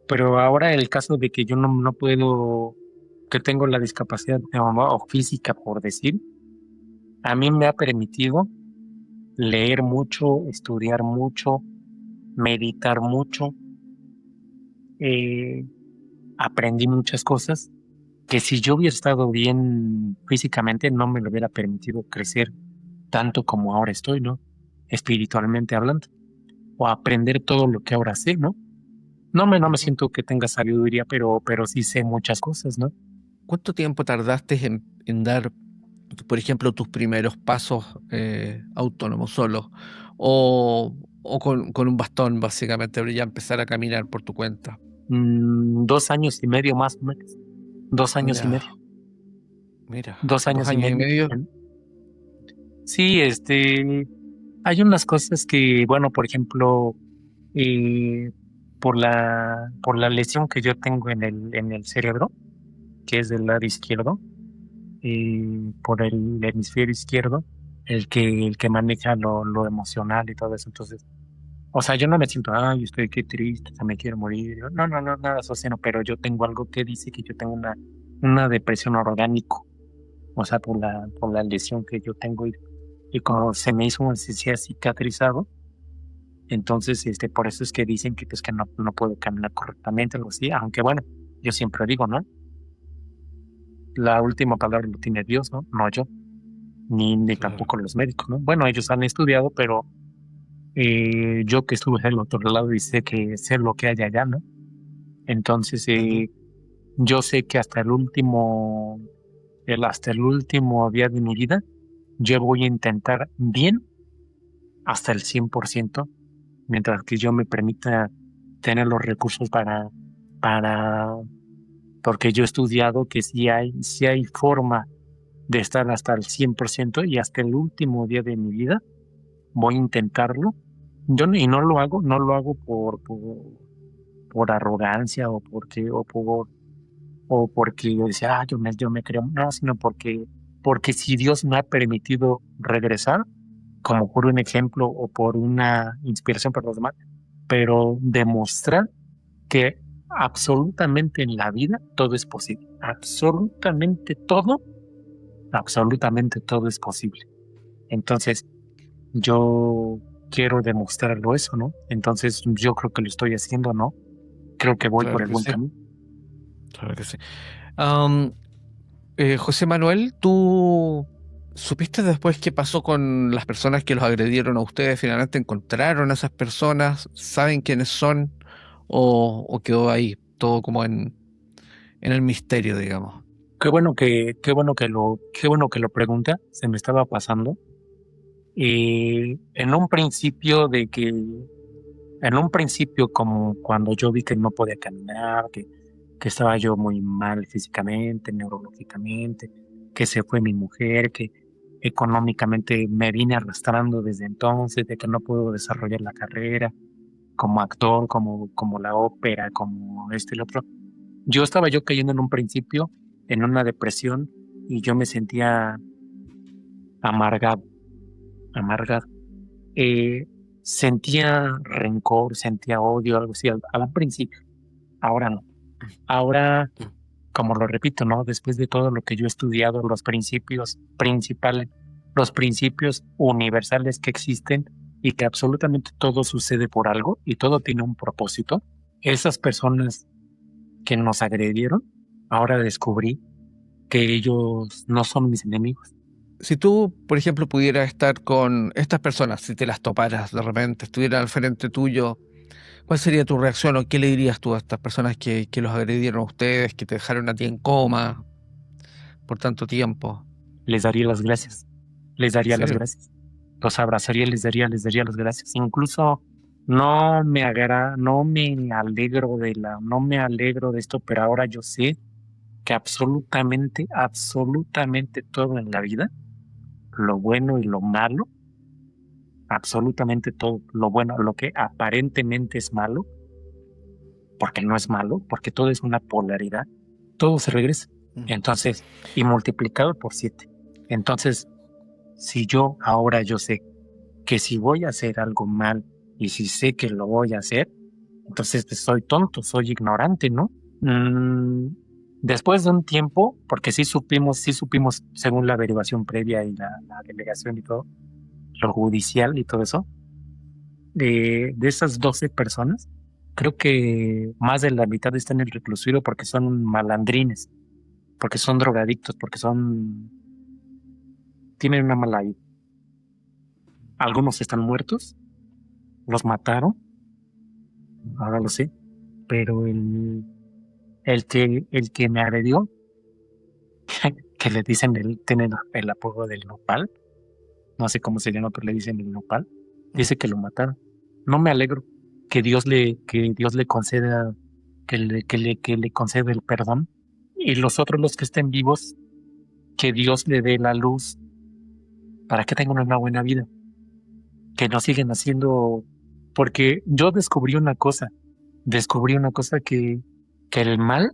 pero ahora el caso de que yo no puedo, que tengo la discapacidad o física, por decir, a mí me ha permitido leer mucho, estudiar mucho, meditar mucho, eh, aprendí muchas cosas que si yo hubiera estado bien físicamente no me lo hubiera permitido crecer tanto como ahora estoy, ¿no? Espiritualmente hablando, o aprender todo lo que ahora sé, ¿no? No me Ujú. siento que tenga sabiduría, pero sí sé muchas cosas, ¿no? ¿Cuánto tiempo tardaste en dar, por ejemplo, tus primeros pasos autónomos solos? O con un bastón, básicamente, pero ya empezar a caminar por tu cuenta. 2 años y medio más o menos. 2 años y medio. Ya, mira, Dos dos años y años y medio. medio. Sí, hay unas cosas que, bueno, por ejemplo, eh, por la lesión que yo tengo en el cerebro, que es del lado izquierdo, por el hemisferio izquierdo, el que maneja lo emocional y todo eso. Entonces, o sea, yo no me siento, ay, estoy qué triste, se me quiero morir. No, nada de eso, sino, pero yo tengo algo que dice que yo tengo una depresión orgánico, o sea, por la lesión que yo tengo y como se me hizo, se ha cicatrizado. Entonces, por eso es que dicen que, pues, que no puedo caminar correctamente, algo así, aunque bueno, yo siempre digo, ¿no? La última palabra lo tiene Dios, ¿no? No yo, ni Claro. tampoco los médicos, ¿no? Bueno, ellos han estudiado, pero yo que estuve del otro lado y sé que sé lo que hay allá, ¿no? Entonces, Ujú. yo sé que hasta el último día de mi vida, yo voy a intentar bien hasta el 100%, mientras que yo me permita tener los recursos para, porque yo he estudiado que si hay forma de estar hasta el 100% y hasta el último día de mi vida, voy a intentarlo. Y no lo hago, no lo hago por arrogancia o porque yo decía, yo me creo, no, sino porque si Dios me ha permitido regresar, como por un ejemplo o por una inspiración para los demás, pero demostrar que absolutamente en la vida todo es posible, absolutamente todo es posible. Entonces, yo quiero demostrarlo eso, ¿no? Entonces, yo creo que lo estoy haciendo, ¿no? Creo que voy por Claro el que buen sí, camino. claro que sí. Am, José Manuel, ¿tú supiste después qué pasó con las personas que los agredieron a ustedes? ¿Finalmente encontraron a esas personas? ¿Saben quiénes son? ¿O quedó ahí todo como en el misterio, digamos? Qué bueno que lo pregunta. Se me estaba pasando. En un principio como cuando yo vi que no podía caminar, que estaba yo muy mal físicamente, neurológicamente, que se fue mi mujer, que económicamente me vine arrastrando desde entonces, de que no puedo desarrollar la carrera como actor, como la ópera, como esto y lo otro. Yo cayendo en un principio en una depresión y yo me sentía amargado, amargado. Eh, Sentía rencor, sentía odio, algo así al principio. Ahora no. Ahora, como lo repito, ¿no? Después de todo lo que yo he estudiado, los principios principales, los principios universales que existen y que absolutamente todo sucede por algo y todo tiene un propósito. Esas personas que nos agredieron, ahora descubrí que ellos no son mis enemigos. Si tú, por ejemplo, pudieras estar con estas personas, si te las toparas de repente, estuvieran al frente tuyo, ¿cuál sería tu reacción o qué le dirías tú a estas personas que los agredieron a ustedes, que te dejaron a ti en coma por tanto tiempo? Les daría las gracias. Les ¿En daría las serio? gracias. Los abrazaría y les daría las gracias. Incluso no me alegro de esto, pero ahora yo sé que absolutamente todo en la vida, lo bueno y lo malo, absolutamente todo, lo bueno, lo que aparentemente es malo, porque no es malo, porque todo es una polaridad, todo se regresa. Mm. Entonces, y multiplicado por 7. Entonces, si yo sé que si voy a hacer algo mal y si sé que lo voy a hacer, entonces pues, soy tonto, soy ignorante, ¿no? Mm, Después de un tiempo, porque sí supimos según la averiguación previa y la delegación y todo, lo judicial y todo eso, de esas 12 personas, creo que más de la mitad están en el reclusorio porque son malandrines, porque son drogadictos, tienen una mala vida. Algunos están muertos, los mataron, ahora lo sé, pero el que me agredió, que le dicen, tiene el apodo del nopal, no sé cómo se llama, pero le dicen el nopal, Mm. dice que lo mataron. No me alegro que Dios le conceda, que le conceda el perdón. Y los otros, los que estén vivos, que Dios le dé la luz para que tengan una buena vida, que no siguen haciendo, porque yo descubrí una cosa que el mal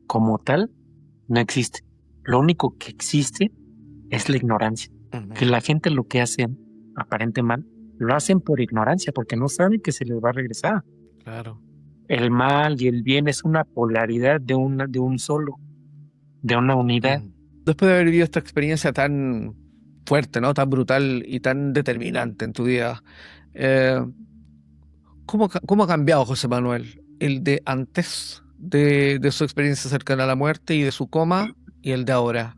como tal no existe. Lo único que existe es la ignorancia. Ujú. Que la gente lo que hacen, aparente mal, lo hacen por ignorancia, porque no saben que se les va a regresar. Claro. El mal y el bien es una polaridad de un solo, de una unidad. Mm. Después de haber vivido esta experiencia tan fuerte, ¿no? Tan brutal y tan determinante en tu vida, eh, ¿cómo ha cambiado José Manuel? El de antes de su experiencia cercana a la muerte y de su coma y el de ahora.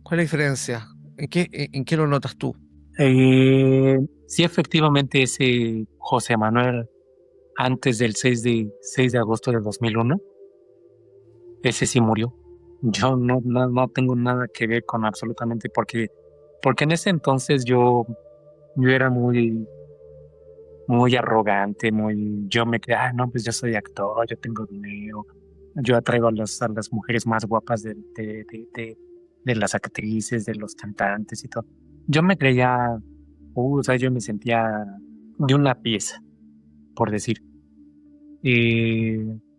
¿Cuál es la diferencia? En qué lo notas tú? Sí, efectivamente, ese José Manuel antes del 6 de agosto de 2001, ese sí murió. Yo no tengo nada que ver con absolutamente, porque en ese entonces yo era muy arrogante, yo me creía, no, pues yo soy actor, yo tengo dinero, yo atraigo a las mujeres más guapas de las actrices, de los cantantes y todo. Yo me creía, o sea, yo me sentía de una pieza, por decir.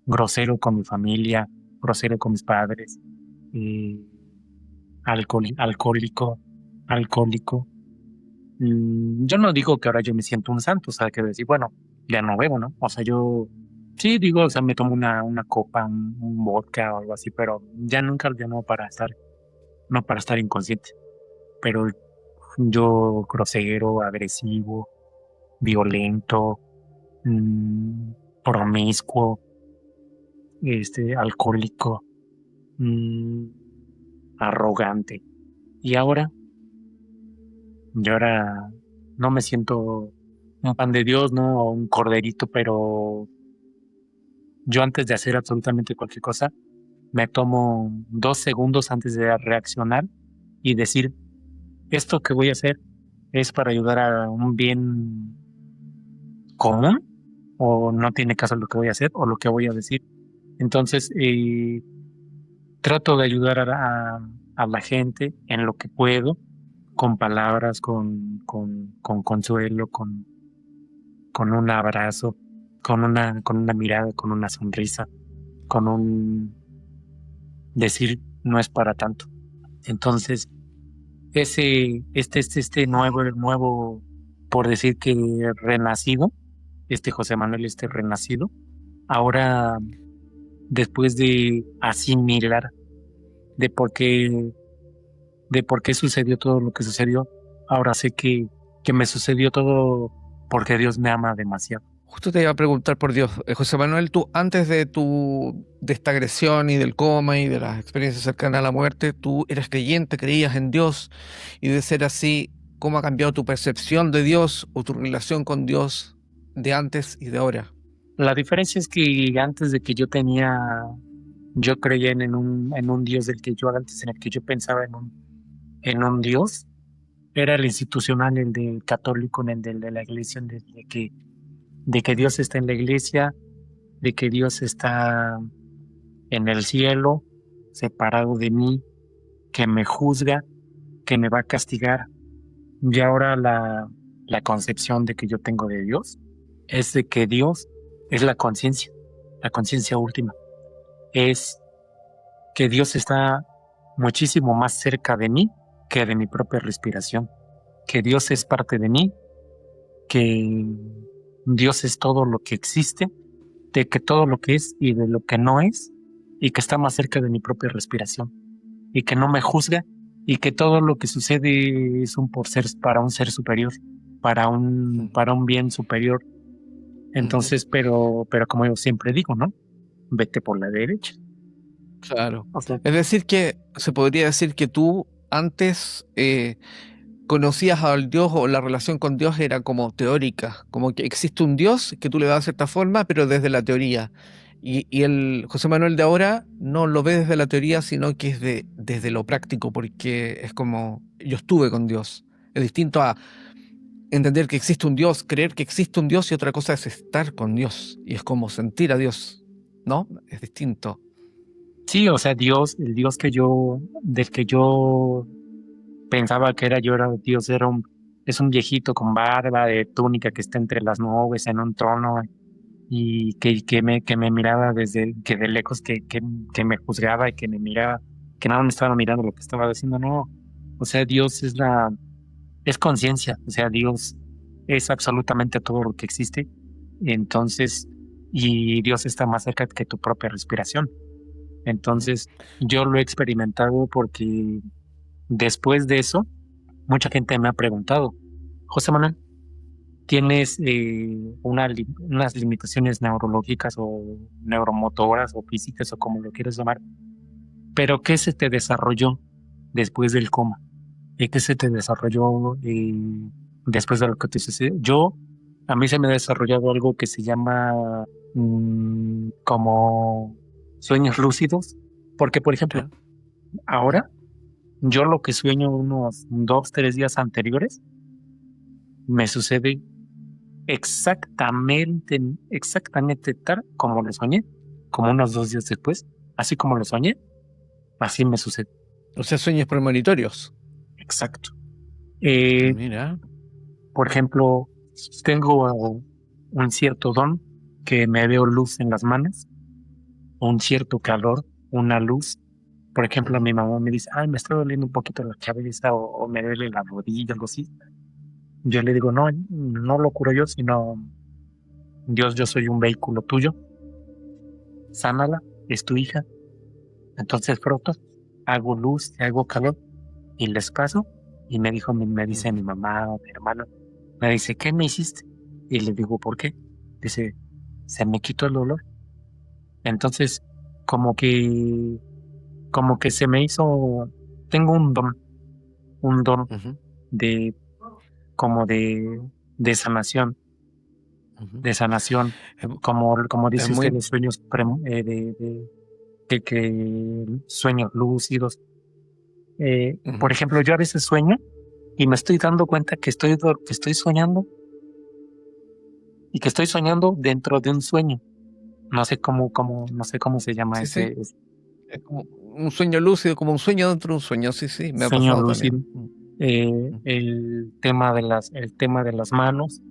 grosero con mi familia, grosero con mis padres, eh, alcohólico, alcohólico. Yo no digo que ahora yo me siento un santo, o sea, que decir, bueno, ya no bebo, ¿no? O sea, yo sí digo, o sea, me tomo una copa, un vodka o algo así, pero ya nunca, ya no para estar, no para estar inconsciente. Pero yo grosero, agresivo, violento, mm, promiscuo, alcohólico, mm, arrogante. Y ahora no me siento un pan de Dios, ¿no? O un corderito, pero yo antes de hacer absolutamente cualquier cosa, me tomo 2 segundos antes de reaccionar y decir, esto que voy a hacer es para ayudar a un bien común o no tiene caso lo que voy a hacer o lo que voy a decir. Entonces, trato de ayudar a la gente en lo que puedo, con palabras, con consuelo, con un abrazo, con una mirada, con una sonrisa, con un decir no es para tanto. Entonces, este nuevo, por decir que renacido, José Manuel, renacido, ahora después de asimilar de por qué, de por qué sucedió todo lo que sucedió, ahora sé que me sucedió todo porque Dios me ama demasiado. Justo te iba a preguntar por Dios, José Manuel, tú antes de esta agresión y del coma y de las experiencias cercanas a la muerte, tú eras creyente, creías en Dios, y de ser así, ¿cómo ha cambiado tu percepción de Dios o tu relación con Dios de antes y de ahora? La diferencia es que antes de que yo creía en un Dios del que yo antes, en el que yo pensaba en un Dios, era el institucional, el del católico, en el de la iglesia, de que Dios está en la iglesia, de que Dios está en el cielo, separado de mí, que me juzga, que me va a castigar. Y ahora la concepción de que yo tengo de Dios es de que Dios es la conciencia última. Es que Dios está muchísimo más cerca de mí que de mi propia respiración, que Dios es parte de mí, que Dios es todo lo que existe, de que todo lo que es y de lo que no es, y que está más cerca de mi propia respiración, y que no me juzga, y que todo lo que sucede es para un ser superior, para un, Mm. para un bien superior. Ujú. Entonces, pero como yo siempre digo, ¿no? Vete por la derecha. Claro. O sea, Es decir, que se podría decir que tú antes conocías al Dios o la relación con Dios era como teórica, como que existe un Dios que tú le das de cierta forma, pero desde la teoría. Y el José Manuel de ahora no lo ve desde la teoría, sino que es desde lo práctico, porque es como yo estuve con Dios. Es distinto a entender que existe un Dios, creer que existe un Dios y otra cosa es estar con Dios. Y es como sentir a Dios, ¿no? Es distinto. sí, o sea, Dios, el Dios del que yo pensaba que era Dios, es un viejito con barba, de túnica que está entre las nubes en un trono y que me miraba que de lejos, que me juzgaba y que me miraba, que nada me estaba mirando lo que estaba haciendo, no. O sea, Dios es conciencia, o sea, Dios es absolutamente todo lo que existe. Entonces, y Dios está más cerca que tu propia respiración. Mm. Entonces, yo lo he experimentado porque después de eso, mucha gente me ha preguntado, José Manuel, ¿tienes unas limitaciones neurológicas o neuromotoras o físicas o como lo quieras llamar? ¿Pero qué se te desarrolló después del coma? ¿Y qué se te desarrolló después de lo que te sucedió? A mí se me ha desarrollado algo que se llama como sueños lúcidos, porque, por ejemplo, ¿Ya? ahora yo lo que sueño unos 2, 3 días anteriores me sucede exactamente, exactamente tal como lo soñé, como unos 2 días después, así como lo soñé, así me sucede. O sea, sueños premonitorios. Exacto. Eh, Mira. por ejemplo, tengo un cierto don que me veo luz en las manos, un cierto calor, una luz. Por ejemplo, mi mamá me dice, ay, me está doliendo un poquito la cabeza o me duele la rodilla, algo así. Yo le digo, no, no lo curo yo, sino Dios, yo soy un vehículo tuyo, sánala, es tu hija. Entonces froto, hago luz, hago calor y les paso. Y me dice mi mamá o mi hermano, me dice, ¿qué me hiciste? Y le digo, ¿por qué? Dice, se me quitó el dolor. Entonces, como que, como que se me hizo, tengo un don Ujú, de, como de sanación, ujú. de sanación, Es, como es dice usted, muy, de sueños, que sueños lúcidos. Por ujú. ejemplo, yo a veces sueño y me estoy dando cuenta que estoy soñando y que estoy soñando dentro de un sueño. No sé cómo se llama Sí, sí. ese Es como un sueño lúcido, como un sueño dentro de un sueño. Sí, sí, me ha sueño pasado también. lúcido. Mm. El tema de las manos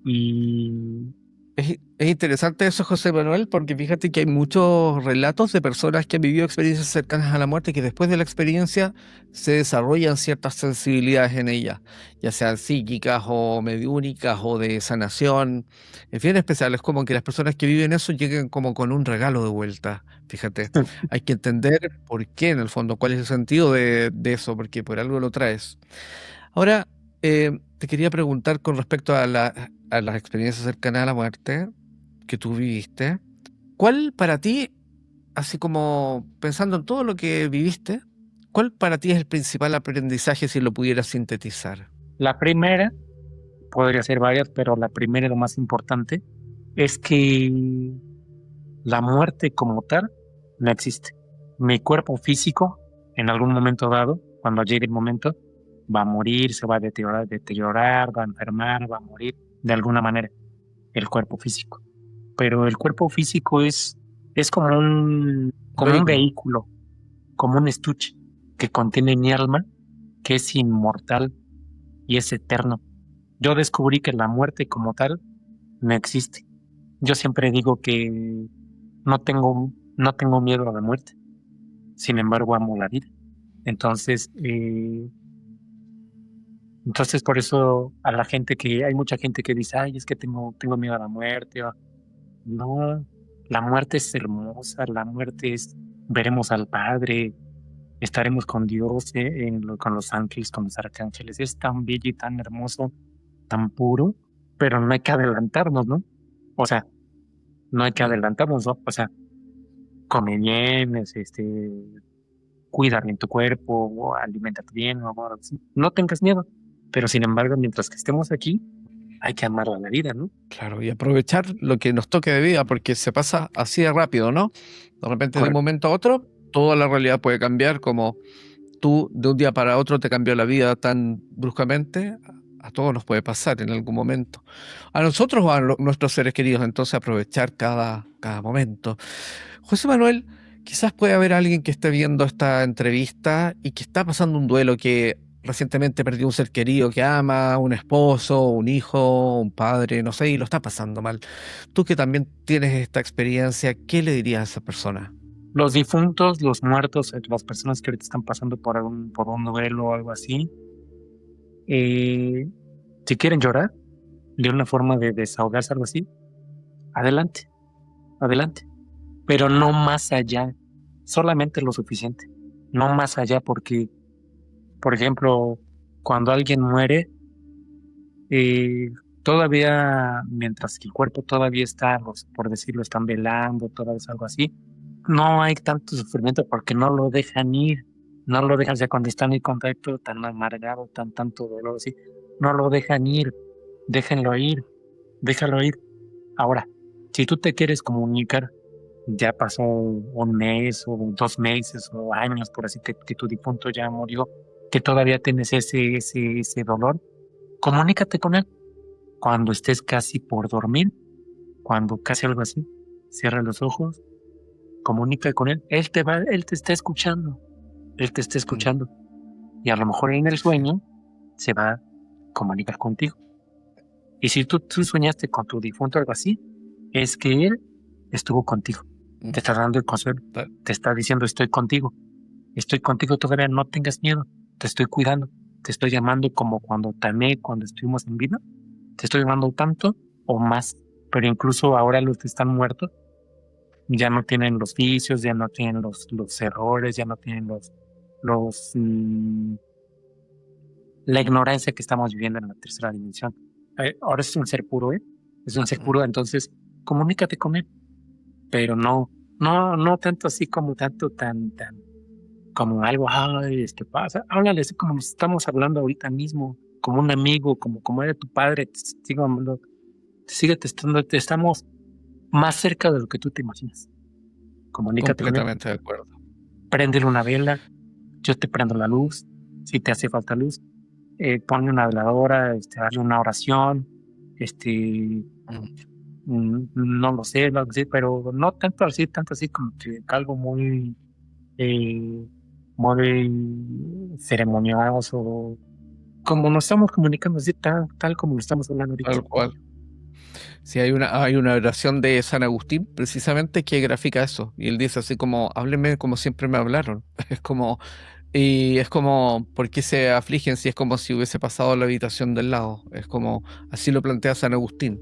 y Es interesante eso, José Manuel, porque fíjate que hay muchos relatos de personas que han vivido experiencias cercanas a la muerte que después de la experiencia se desarrollan ciertas sensibilidades en ellas, ya sean psíquicas o mediúnicas o de sanación. Es bien especial, es como que las personas que viven eso lleguen como con un regalo de vuelta. Fíjate, hay que entender por qué en el fondo, cuál es el sentido de eso, porque por algo lo traes. Ahora, te quería preguntar con respecto a las experiencias cercanas a la muerte que tú viviste. ¿Cuál para ti, así como pensando en todo lo que viviste, cuál para ti es el principal aprendizaje si lo pudieras sintetizar? la primera, podría ser varias, pero la primera y lo más importante es que la muerte como tal no existe. Mi cuerpo físico, en algún momento dado, cuando llegue el momento, va a morir, se va a deteriorar, va a enfermar, va a morir de alguna manera, el cuerpo físico. Pero el cuerpo físico es Un como un vehículo. vehículo, como un estuche que contiene mi alma, que es inmortal y es eterno. Yo descubrí que la muerte como tal no existe. Yo siempre digo que no tengo miedo a la muerte. Sin embargo, amo la vida. Entonces, entonces por eso a la gente hay mucha gente que dice, ay, es que tengo miedo a la muerte. No, la muerte es hermosa, la muerte es, veremos al Padre, estaremos con Dios, con los ángeles, con los arcángeles. Es tan bello y tan hermoso, tan puro, pero no hay que adelantarnos, ¿no? O sea, no hay que Mm. adelantarnos, ¿no? O sea, come bien, cuida bien tu cuerpo, o aliméntate bien, o algo así. No tengas miedo. Pero sin embargo, mientras que estemos aquí, hay que amar a la vida, ¿no? Claro, y aprovechar lo que nos toque de vida, porque se pasa así de rápido, ¿no? De repente, de un Correcto. momento a otro, toda la realidad puede cambiar, como tú de un día para otro te cambió la vida tan bruscamente, a todos nos puede pasar en algún momento. A nosotros o a nuestros seres queridos, entonces aprovechar cada momento. José Manuel, quizás puede haber alguien que esté viendo esta entrevista y que está pasando un duelo, que recientemente perdió un ser querido que ama, un esposo, un hijo, un padre, no sé, y lo está pasando mal. Tú que también tienes esta experiencia, ¿qué le dirías a esa persona? Los difuntos, los muertos, las personas que ahorita están pasando por un duelo o algo así, eh, si quieren llorar de una forma de desahogarse, algo así, adelante, adelante. Pero no más allá, solamente lo suficiente. No más allá, porque, por ejemplo, cuando alguien muere, eh, todavía, mientras que el cuerpo todavía está, por decirlo, están velando, todavía es algo así, no hay tanto sufrimiento porque no lo dejan ir, no lo dejan, o sea, cuando están en contacto tan amargado, tanto dolor así, no lo dejan ir, déjenlo ir, déjalo ir. Ahora, si tú te quieres comunicar, ya pasó un mes o 2 meses o años, por así que tu difunto ya murió, que todavía tienes ese dolor, comunícate con él cuando estés casi por dormir, cuando casi algo así, cierra los ojos, comunica con él, él te está escuchando, él te está Mm, escuchando y a lo mejor en el sí, sí. sueño se va a comunicar contigo. Y si tú soñaste con tu difunto o algo así, es que Él estuvo contigo, te está dando el consuelo, Ta- te está diciendo estoy contigo todavía, no tengas miedo, te estoy cuidando, te estoy llamando como cuando te amé, cuando estuvimos en vida, te estoy llamando tanto o más, pero incluso ahora los que están muertos ya no tienen los vicios, ya no tienen los errores, ya no tienen los la ignorancia que estamos viviendo en la tercera dimensión. Ahora es un ser puro, ¿eh? Es un ser puro, entonces comunícate con él, pero no tanto así como tanto tan, como algo, ay, es que pasa. Háblale así como nos estamos hablando ahorita mismo, como un amigo, como era tu padre, te sigue testando, te estamos más cerca de lo que tú te imaginas. Comunícate con él, Completamente de acuerdo. préndele una vela, yo te prendo la luz, si te hace falta luz, ponle una veladora, hazle una oración, este, Mm. no lo sé, pero no tanto así como que algo eh, muy ceremonioso, como nos estamos comunicando así, tal como lo estamos hablando ahorita. Tal cual. Sí, hay una oración de San Agustín precisamente que grafica eso. Y él dice así como, háblenme como siempre me hablaron. Es como, ¿por qué se afligen si es como si hubiese pasado a la habitación del lado? Es como, así lo plantea San Agustín.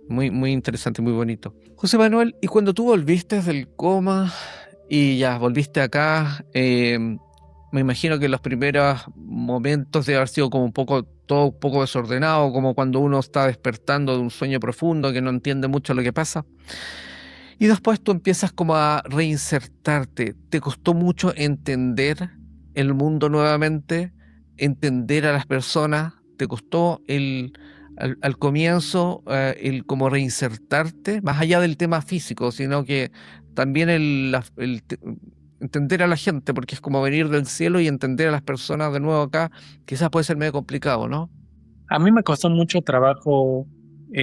Muy, muy interesante, muy bonito. José Manuel, y cuando tú volviste del coma y ya volviste acá, me imagino que los primeros momentos de haber sido como un poco, todo un poco desordenado, como cuando uno está despertando de un sueño profundo que no entiende mucho lo que pasa. Y después tú empiezas como a reinsertarte. ¿Te costó mucho entender el mundo nuevamente? ¿Entender a las personas? ¿Te costó al comienzo el como reinsertarte? Más allá del tema físico, sino que también entender a la gente, porque es como venir del cielo y entender a las personas de nuevo acá, quizás puede ser medio complicado, ¿no? A mí me costó mucho trabajo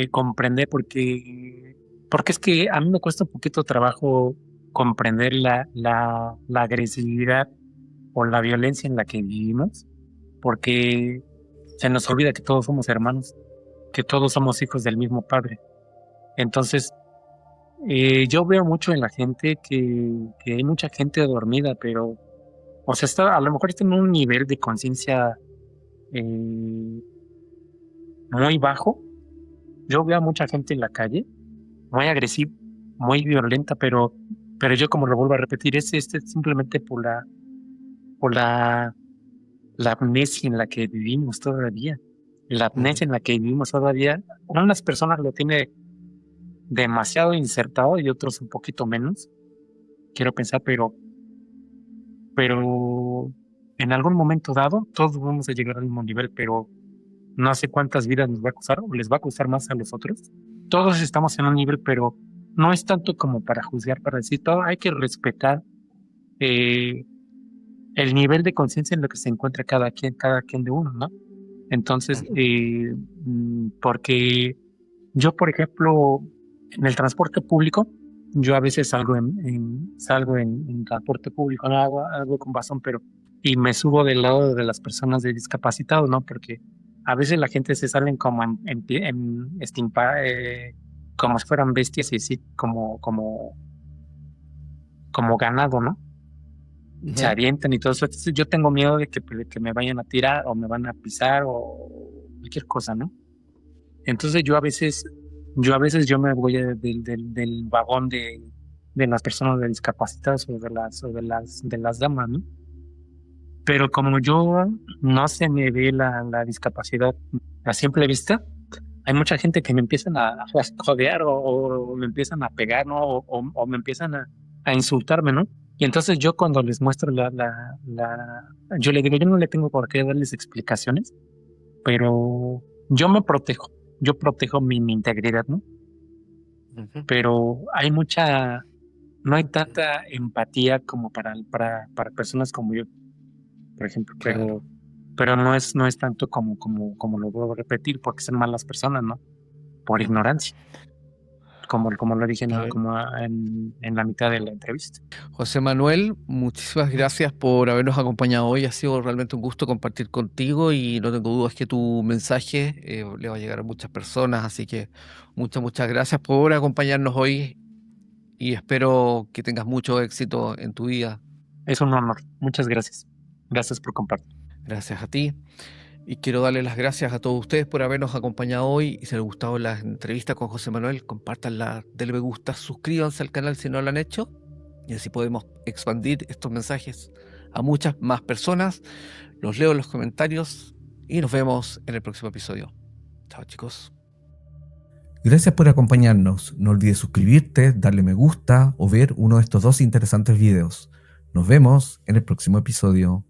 comprender porque es que a mí me cuesta un poquito trabajo comprender la agresividad o la violencia en la que vivimos, porque se nos olvida que todos somos hermanos, que todos somos hijos del mismo padre. Entonces, yo veo mucho en la gente que hay mucha gente dormida, pero, o sea, a lo mejor está en un nivel de conciencia eh, muy bajo. Yo veo a mucha gente en la calle, muy agresiva, muy violenta, pero yo como lo vuelvo a repetir, es simplemente por la amnesia en la que vivimos todavía. La Ujú. amnesia en la que vivimos todavía, unas personas lo tienen demasiado insertado y otros un poquito menos, quiero pensar, pero en algún momento dado todos vamos a llegar al mismo nivel, pero no sé cuántas vidas nos va a costar o les va a costar más a los otros. Todos estamos en un nivel, pero no es tanto como para juzgar, para decir todo, hay que respetar eh, el nivel de conciencia en lo que se encuentra cada quien de uno, ¿no? Entonces, Ujú. porque yo, por ejemplo, en el transporte público, yo a veces salgo en transporte público, no hago con bastón, pero, y me subo del lado de las personas de discapacitados, ¿no? Porque a veces la gente se salen como como si fueran bestias y sí, como ganado, ¿no? Se Ujú. avientan y todo eso. Entonces, yo tengo miedo de que me vayan a tirar o me van a pisar o cualquier cosa, ¿no? Entonces yo me voy del vagón de las personas de discapacitadas o de las damas, ¿no? Pero como yo no se me ve la discapacidad a simple vista, hay mucha gente que me empiezan a jodear o me empiezan a pegar, ¿no? O me empiezan a insultarme, ¿no? Y entonces yo cuando les muestro yo le digo, yo no le tengo por qué darles explicaciones, pero yo me protejo, yo protejo mi integridad, ¿no? Ujú. Pero no hay tanta empatía como para personas como yo, por ejemplo, Claro. pero no es tanto como lo vuelvo a repetir, porque son malas personas, ¿no? Por Ujú. ignorancia. como lo dije A ver. en la mitad de la entrevista. José Manuel, muchísimas gracias por habernos acompañado hoy. Ha sido realmente un gusto compartir contigo y no tengo dudas que tu mensaje le va a llegar a muchas personas. Así que muchas gracias por acompañarnos hoy y espero que tengas mucho éxito en tu vida. Es un honor. Muchas gracias. Gracias por compartir. Gracias a ti. Y quiero darle las gracias a todos ustedes por habernos acompañado hoy. Y si les gustado la entrevista con José Manuel, compártanla, denle me gusta, suscríbanse al canal si no lo han hecho. Y así podemos expandir estos mensajes a muchas más personas. Los leo en los comentarios y nos vemos en el próximo episodio. Chao, chicos. Gracias por acompañarnos. No olvides suscribirte, darle me gusta o ver uno de estos 2 interesantes videos. Nos vemos en el próximo episodio.